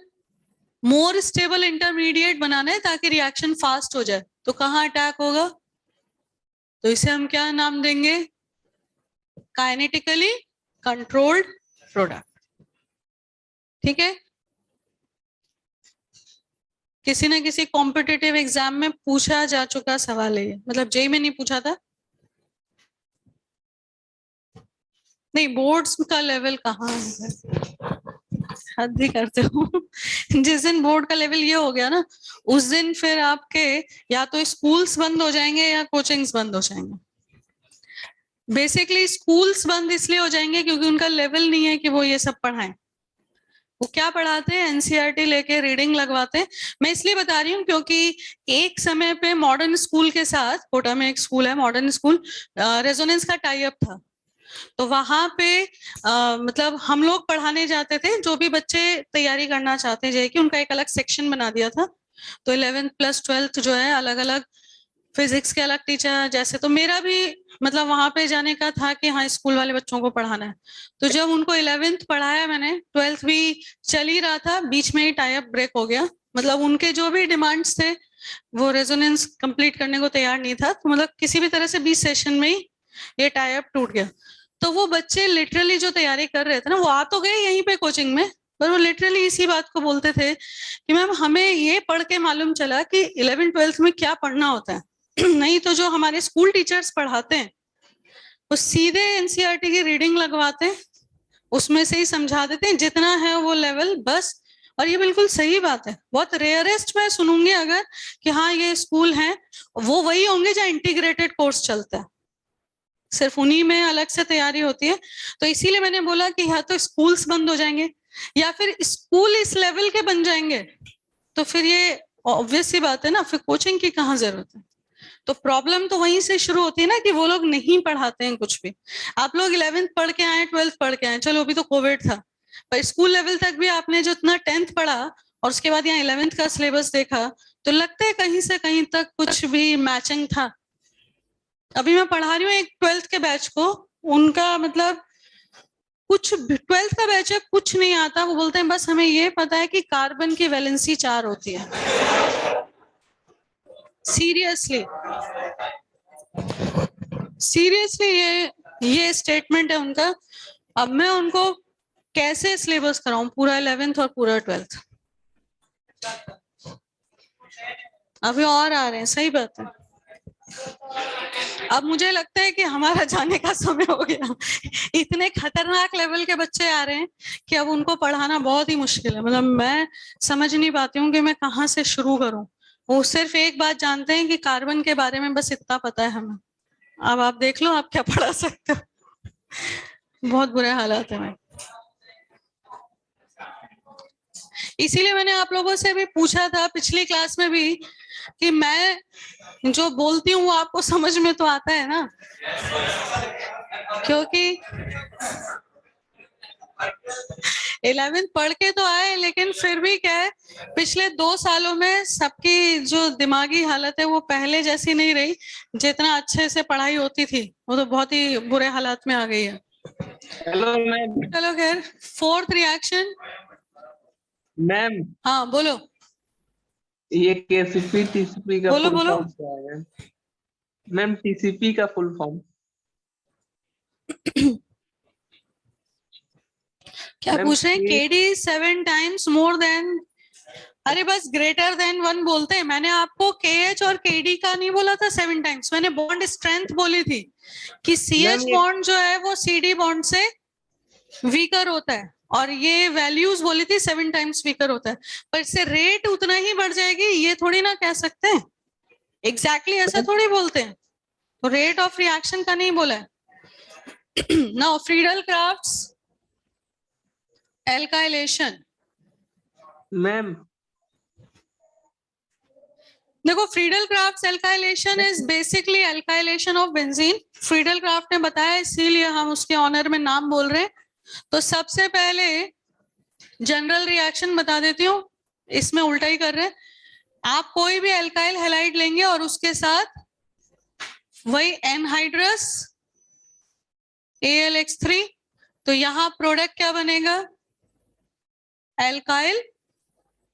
मोर स्टेबल इंटरमीडिएट बनाना है ताकि रिएक्शन फास्ट हो जाए, तो कहाँ अटैक होगा, तो इसे हम क्या नाम देंगे, काइनेटिकली कंट्रोल्ड प्रोडक्ट। ठीक है। किसी ना किसी कॉम्पिटिटिव एग्जाम में पूछा जा चुका सवाल है ये, मतलब जेई में नहीं पूछा था, नहीं बोर्ड्स का लेवल कहाँ है, हद ही करते हो। जिस दिन बोर्ड का लेवल ये हो गया ना, उस दिन फिर आपके या तो स्कूल्स बंद हो जाएंगे या कोचिंग्स बंद हो जाएंगे। बेसिकली स्कूल्स बंद इसलिए हो जाएंगे क्योंकि उनका लेवल नहीं है कि वो ये सब पढ़ाएं। वो क्या पढ़ाते हैं, एनसीईआरटी लेके रीडिंग लगवाते हैं। मैं इसलिए बता रही हूँ क्योंकि एक समय पे मॉडर्न स्कूल के साथ, कोटा में एक स्कूल है मॉडर्न स्कूल, रेजोनेंस का टाई अप था। तो वहां पे मतलब हम लोग पढ़ाने जाते थे, जो भी बच्चे तैयारी करना चाहते हैं जेईई की, उनका एक अलग सेक्शन बना दिया था। तो 11th प्लस 12th जो है अलग अलग, फिजिक्स के अलग टीचर, जैसे तो मेरा भी मतलब वहां पे जाने का था कि हाँ स्कूल वाले बच्चों को पढ़ाना है। तो जब उनको 11th पढ़ाया मैंने, 12th भी चल ही रहा था, बीच में ही टाई अप ब्रेक हो गया। मतलब उनके जो भी डिमांड्स थे वो रेजोनेंस कंप्लीट करने को तैयार नहीं था, तो मतलब किसी भी तरह से 20 सेशन में ही ये टाई अप टूट गया। तो वो बच्चे लिटरली जो तैयारी कर रहे थे ना, वो आ तो गए यहीं पे कोचिंग में, पर वो लिटरली इसी बात को बोलते थे कि मैम हमें ये पढ़ के मालूम चला कि 11th 12th में क्या पढ़ना होता है। नहीं तो जो हमारे स्कूल टीचर्स पढ़ाते हैं वो सीधे एनसीईआरटी की रीडिंग लगवाते हैं, उसमें से ही समझा देते हैं जितना है वो लेवल बस। और ये बिल्कुल सही बात है, बहुत रेयरेस्ट मैं सुनूंगी अगर कि हाँ ये स्कूल है, वो वही होंगे जहाँ इंटीग्रेटेड कोर्स चलता है, सिर्फ उन्हीं में अलग से तैयारी होती है। तो इसीलिए मैंने बोला कि या तो स्कूल्स बंद हो जाएंगे या फिर स्कूल इस लेवल के बन जाएंगे, तो फिर ये ऑब्वियस सी बात है ना, फिर कोचिंग की कहाँ जरूरत है। तो प्रॉब्लम तो वहीं से शुरू होती है ना कि वो लोग नहीं पढ़ाते हैं कुछ भी। आप लोग 11th पढ़ के आए, 12th पढ़ के आए, चलो अभी तो कोविड था, पर स्कूल लेवल तक भी आपने जो इतना 10th पढ़ा और उसके बाद यहाँ 11th का सिलेबस देखा, तो लगता है कहीं से कहीं तक कुछ भी मैचिंग था। अभी मैं पढ़ा रही हूँ एक 12th के बैच को, उनका मतलब कुछ 12th का बैच है, कुछ नहीं आता। वो बोलते हैं बस हमें ये पता है कि कार्बन की वैलेंसी 4 होती है। सीरियसली सीरियसली ये स्टेटमेंट है उनका। अब मैं उनको कैसे सिलेबस कराऊं पूरा 11th और पूरा 12th, अभी और आ रहे हैं, सही बात है। अब मुझे लगता है कि हमारा जाने का समय हो गया। इतने खतरनाक लेवल के बच्चे आ रहे हैं कि अब उनको पढ़ाना बहुत ही मुश्किल है। मतलब मैं समझ नहीं पाती हूँ कि मैं कहाँ से शुरू करूं। वो सिर्फ एक बात जानते हैं कि कार्बन के बारे में, बस इतना पता है हमें। अब आप देख लो आप क्या पढ़ा सकते हो। बहुत बुरे हालात है। मैं इसीलिए मैंने आप लोगों से भी पूछा था पिछली क्लास में भी कि मैं जो बोलती हूँ वो आपको समझ में तो आता है ना, क्योंकि 11th पढ़ के तो आए, लेकिन फिर भी क्या है, पिछले 2 सालों में सबकी जो दिमागी हालत है वो पहले जैसी नहीं रही। जितना अच्छे से पढ़ाई होती थी वो तो बहुत ही बुरे हालात में आ गई है। Hello ma'am. चलो खैर, 4th रिएक्शन। मैम हाँ बोलो ये केसीपी टीसीपी का बोलो फुल बोलो। फॉर्म क्या है मैम? टीसीपी का फुल फॉर्म? क्या मैम, पूछ रहे हैं? K- KD 7 times more than, अरे बस ग्रेटर देन 1 बोलते हैं। मैंने आपको KH और KD का नहीं बोला था 7 टाइम्स, मैंने बॉन्ड स्ट्रेंथ बोली थी कि CH मैम, ये- बॉन्ड जो है वो CD बॉन्ड से वीकर होता है, और ये वैल्यूज बोली थी 7 टाइम्स वीकर होता है, पर इससे रेट उतना ही बढ़ जाएगी, ये थोड़ी ना कह सकते हैं। एग्जैक्टली ऐसा थोड़ी बोलते हैं, तो रेट ऑफ रिएक्शन का नहीं बोला है। Now Friedel Crafts alkylation, ma'am, देखो Friedel Craft alkylation is basically alkylation of benzene. Friedel Craft ने बताया, इसीलिए हम उसके ऑनर में नाम बोल रहे हैं। तो सबसे पहले जनरल रिएक्शन बता देती हूँ, इसमें उल्टा ही कर रहे हैं। आप कोई भी एल्काइल हैलाइड लेंगे और उसके साथ वही एनहाइड्रस AlX3, तो यहां प्रोडक्ट क्या बनेगा? Alkyl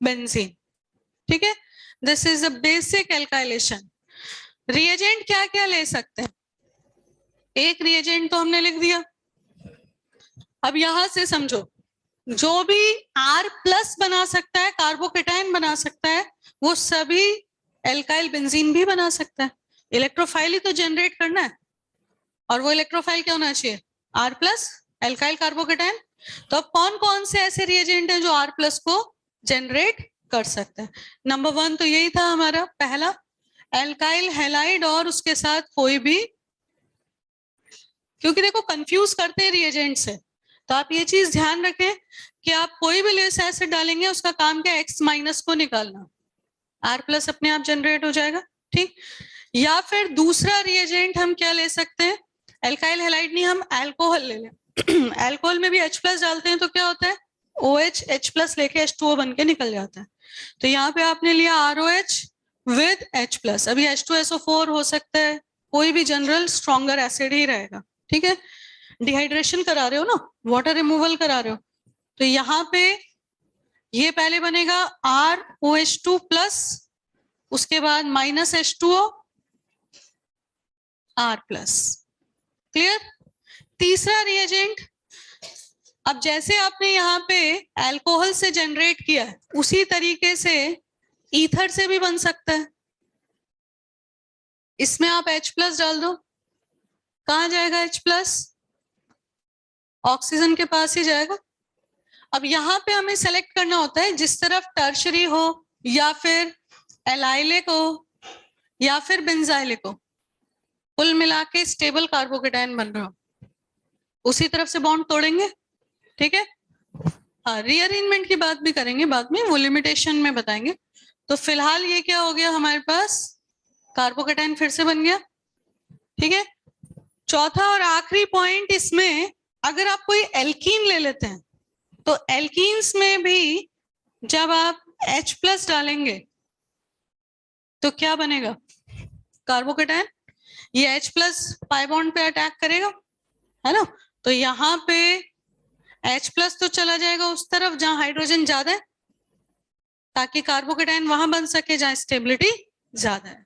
benzene. ठीक है, this is the basic alkylation. Reagent क्या क्या ले सकते हैं? एक रिएजेंट तो हमने लिख दिया। अब यहां से समझो, जो भी R+ बना सकता है, कार्बोकेटाइन बना सकता है, वो सभी एल्काइल बेंजीन भी बना सकता है। इलेक्ट्रोफाइल ही तो जनरेट करना है, और वो इलेक्ट्रोफाइल क्या होना चाहिए? R+, alkyl carbocation. तो अब कौन कौन से ऐसे रिएजेंट हैं जो R+ को जनरेट कर सकते हैं? नंबर 1 तो यही था हमारा पहला, एल्काइल हैलाइड और उसके साथ कोई भी, क्योंकि देखो कंफ्यूज करते हैं रिएजेंट से, तो आप ये चीज ध्यान रखें कि आप कोई भी लेस एसिड डालेंगे उसका काम क्या? X- को निकालना, R+ अपने आप जनरेट हो जाएगा। ठीक, या फिर दूसरा रिएजेंट हम क्या ले सकते हैं? एल्काइल हैलाइड नहीं, हम अल्कोहल ले लें। अल्कोहल में भी H+ डालते हैं तो क्या होता है? OH H+ लेके H2O बन के निकल जाता है। तो यहाँ पे आपने लिया ROH विद H+, अभी H2SO4 हो सकता है, कोई भी जनरल स्ट्रॉन्गर एसिड ही रहेगा। ठीक है, डिहाइड्रेशन करा रहे हो ना, वाटर रिमूवल करा रहे हो, तो यहाँ पे ये पहले बनेगा ROH2+, उसके बाद -H2O R+। क्लियर? तीसरा रिएजेंट, अब जैसे आपने यहाँ पे अल्कोहल से जनरेट किया है, उसी तरीके से ईथर से भी बन सकता है। इसमें आप H+ डाल दो, कहाँ जाएगा H+? ऑक्सीजन के पास ही जाएगा। अब यहाँ पे हमें सेलेक्ट करना होता है, जिस तरफ टर्शरी हो या फिर एलाइलिक हो या फिर बेंजाइलिक हो, कुल मिला के स्टेबल कार्बोकेटाइन बन रहा हो, उसी तरफ से बॉन्ड तोड़ेंगे। ठीक है, हाँ, रीअरेंजमेंट की बात भी करेंगे बाद में, वो लिमिटेशन में बताएंगे। तो फिलहाल ये क्या हो गया हमारे पास? कार्बोकेटाइन फिर से बन गया। ठीक है, चौथा और आखिरी पॉइंट इसमें, अगर आप कोई एल्कीन ले लेते हैं, तो एल्कीन्स में भी जब आप H+ डालेंगे तो क्या बनेगा? कार्बोकेटाइन। ये H+ पाई बॉन्ड पे अटैक करेगा, है ना? तो यहाँ पे H+ तो चला जाएगा उस तरफ जहां हाइड्रोजन ज्यादा है, ताकि कार्बोकेटाइन वहां बन सके जहां स्टेबिलिटी ज्यादा है।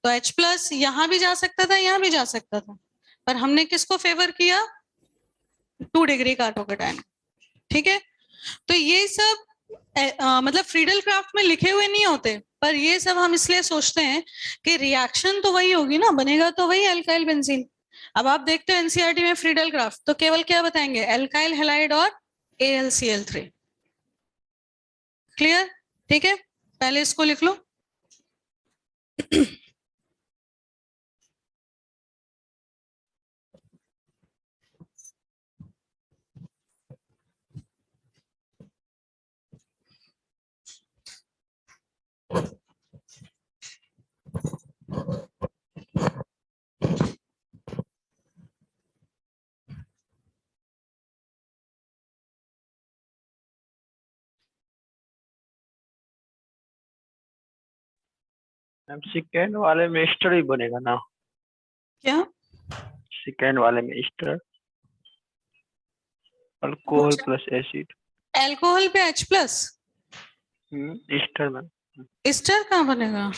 तो H+ यहां भी जा सकता था, यहां भी जा सकता था, पर हमने किसको फेवर किया? 2 डिग्री कार्बोकेटाइन। ठीक है, तो ये सब मतलब फ्रीडल क्राफ्ट में लिखे हुए नहीं होते, पर ये सब हम इसलिए सोचते हैं कि रिएक्शन तो वही होगी ना, बनेगा तो वही एल्काइल बेंजीन। अब आप देखते हो एनसीईआरटी में फ्रीडल क्राफ्ट तो केवल क्या बताएंगे? एल्काइल हैलाइड और AlCl3। क्लियर? ठीक है, पहले इसको लिख लो। मैम, सेकेंड वाले में ईस्टर ही बनेगा ना? क्या? सेकेंड वाले में Easter, alcohol plus acid. Alcohol पे H+, ईस्टर मैम। एस्टर कहाँ बनेगा?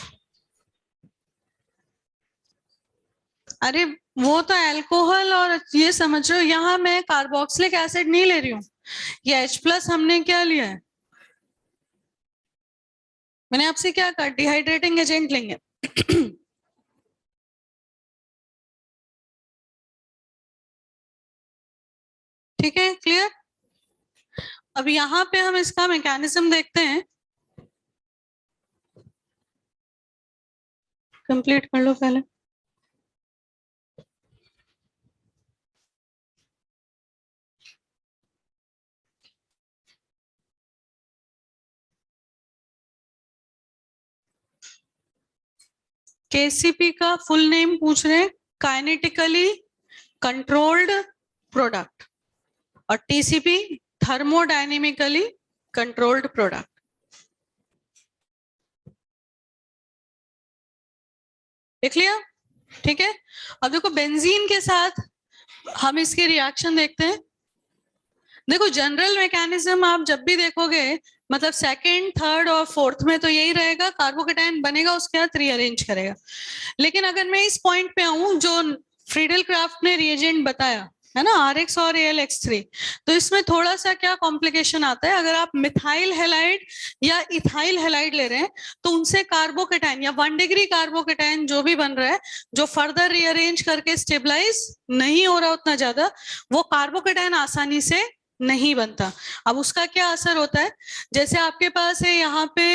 अरे वो तो अल्कोहल, और ये समझ रहे हो यहाँ मैं कार्बोक्सिलिक एसिड नहीं ले रही हूँ, ये H+ हमने क्या लिया है, मैंने आपसे क्या कहा, डिहाइड्रेटिंग एजेंट लेंगे। ठीक है, क्लियर। अब यहाँ पे हम इसका मैकेनिज्म देखते हैं, कंप्लीट कर लो पहले। केसीपी का फुल नेम पूछ रहे हैं, काइनेटिकली कंट्रोल्ड प्रोडक्ट, और टीसीपी थर्मोडायनेमिकली कंट्रोल्ड प्रोडक्ट। देख लिया, ठीक है। अब देखो बेंजीन के साथ हम इसके रिएक्शन देखते हैं। देखो जनरल मैकेनिज्म आप जब भी देखोगे, मतलब सेकंड, थर्ड और फोर्थ में तो यही रहेगा, कार्बोकेटायन बनेगा, उसके बाद रीअरेंज करेगा। लेकिन अगर मैं इस पॉइंट पे आऊं जो फ्रीडल क्राफ्ट ने रिएजेंट बताया है ना, RX और AlX3, तो इसमें थोड़ा सा क्या कॉम्प्लिकेशन आता है। अगर आप मिथाइल हैलाइड या इथाइल हैलाइड ले रहे हैं तो उनसे कार्बोकेटायन या 1 डिग्री कार्बोकेटायन जो भी बन रहा है, जो फर्दर रीअरेंज करके स्टेबलाइज नहीं हो रहा उतना ज्यादा, वो कार्बोकेटायन आसानी से नहीं बनता। अब उसका क्या असर होता है, जैसे आपके पास है यहाँ पे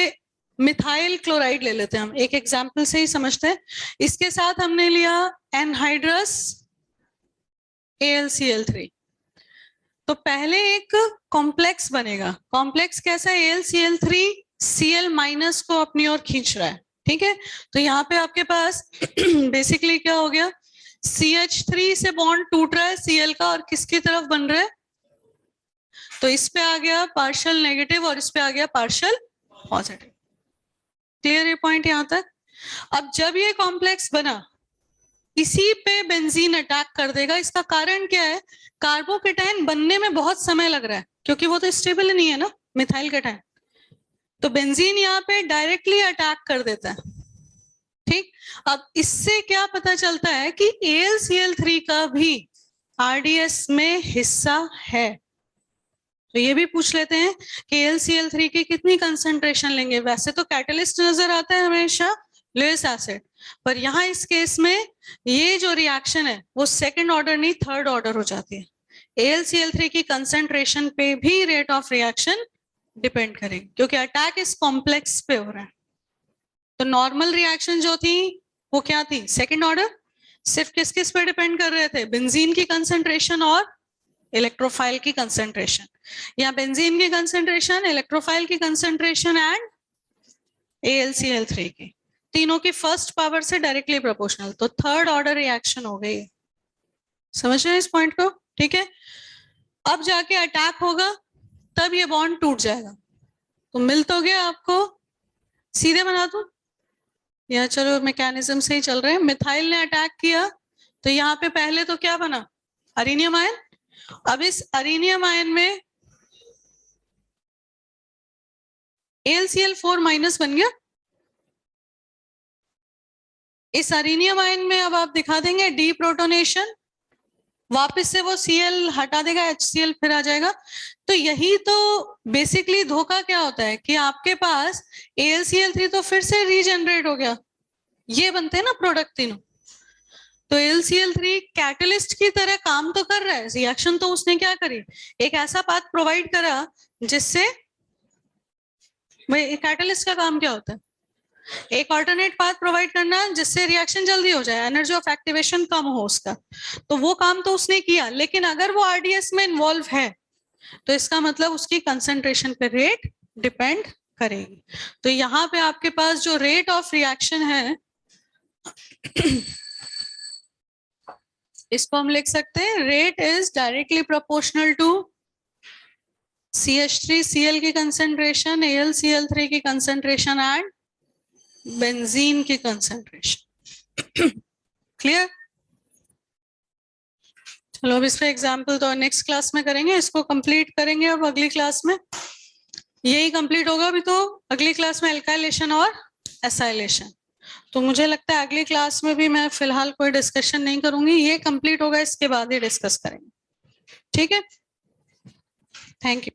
मिथाइल क्लोराइड ले लेते हैं हम, एक एग्जाम्पल से ही समझते हैं। इसके साथ हमने लिया एनहाइड्रस AlCl3, तो पहले एक कॉम्प्लेक्स बनेगा। कॉम्प्लेक्स कैसा है, AlCl3 Cl- को अपनी ओर खींच रहा है, ठीक है। तो यहाँ पे आपके पास बेसिकली क्या हो गया, CH3 से बॉन्ड टूट रहा है Cl का, और किसकी तरफ बन रहा है, तो इस पे आ गया पार्शियल नेगेटिव और इस पे आ गया पार्शियल पॉजिटिव। क्लियर ये पॉइंट यहाँ तक। अब जब ये कॉम्प्लेक्स बना, इसी पे बेंजीन अटैक कर देगा। इसका कारण क्या है, कार्बोकेटायन बनने में बहुत समय लग रहा है, क्योंकि वो तो स्टेबल नहीं है ना मिथाइल केटायन, तो बेंजीन यहाँ पे डायरेक्टली अटैक कर देता है, ठीक। अब इससे क्या पता चलता है कि AlCl3 का भी RDS में हिस्सा है। तो ये भी पूछ लेते हैं कि AlCl3 की कितनी कंसंट्रेशन लेंगे। वैसे तो कैटलिस्ट नजर आता है हमेशा लुईस एसिड, पर यहाँ इस केस में ये जो रिएक्शन है वो सेकंड ऑर्डर नहीं थर्ड ऑर्डर हो जाती है। AlCl3 की कंसंट्रेशन पे भी रेट ऑफ रिएक्शन डिपेंड करेगी, क्योंकि अटैक इस कॉम्प्लेक्स पे हो रहा है। तो नॉर्मल रिएक्शन जो थी वो क्या थी, सेकंड ऑर्डर, सिर्फ किस किस पे डिपेंड कर रहे थे, बेंजीन की कंसंट्रेशन और इलेक्ट्रोफाइल की कंसंट्रेशन। या बेंजीन की कंसंट्रेशन, इलेक्ट्रोफाइल की कंसंट्रेशन एंड AlCl3 की, तीनों की फर्स्ट पावर से डायरेक्टली प्रोपोर्शनल, तो थर्ड ऑर्डर रिएक्शन हो गई। समझ रहे हैं इस पॉइंट को, ठीक है। अब जाके अटैक होगा, तब ये बॉन्ड टूट जाएगा। तो मिल तो गया आपको, सीधे बना दूं या चलो मैकेनिज्म से ही चल रहे हैं। मिथाइल ने अटैक किया, तो यहाँ पे पहले तो क्या बना, अरीनियम आयन। अब इस अरीनियम आयन में AlCl4- बन गया। इस अरीनियम आयन में अब आप दिखा देंगे डीप्रोटोनेशन, वापस से वो Cl हटा देगा, HCl फिर आ जाएगा। तो यही तो बेसिकली धोखा क्या होता है कि आपके पास AlCl3 तो फिर से रीजनरेट हो गया, ये बनते हैं ना प्रोडक्ट तीनों। तो AlCl3 कैटलिस्ट की तरह काम तो कर रहा है, रिएक्शन तो उसने क्या करी, एक ऐसा पाथ प्रोवाइड करा जिससे, भाई कैटलिस्ट का काम क्या होता है, एक ऑल्टरनेट पाथ प्रोवाइड करना जिससे रिएक्शन जल्दी हो जाए, एनर्जी ऑफ एक्टिवेशन कम हो उसका। तो वो काम तो उसने किया, लेकिन अगर वो RDS में इन्वॉल्व है तो इसका मतलब उसकी कंसंट्रेशन पे रेट डिपेंड करेगी। तो यहाँ पे आपके पास जो रेट ऑफ रिएक्शन है इसको हम लिख सकते हैं, rate is directly proportional to CH3Cl की कंसंट्रेशन, AlCl3 की कंसंट्रेशन एंड बेंजीन की कंसंट्रेशन। क्लियर। चलो अब इसका एग्जाम्पल तो नेक्स्ट क्लास में करेंगे, इसको कंप्लीट करेंगे अब अगली क्लास में। यही कंप्लीट होगा अभी तो, अगली क्लास में एल्काइलेशन और एसाइलेशन। तो मुझे लगता है अगली क्लास में भी मैं फिलहाल कोई डिस्कशन नहीं करूंगी, ये कंप्लीट होगा इसके बाद ही डिस्कस करेंगे, ठीक है। Thank you.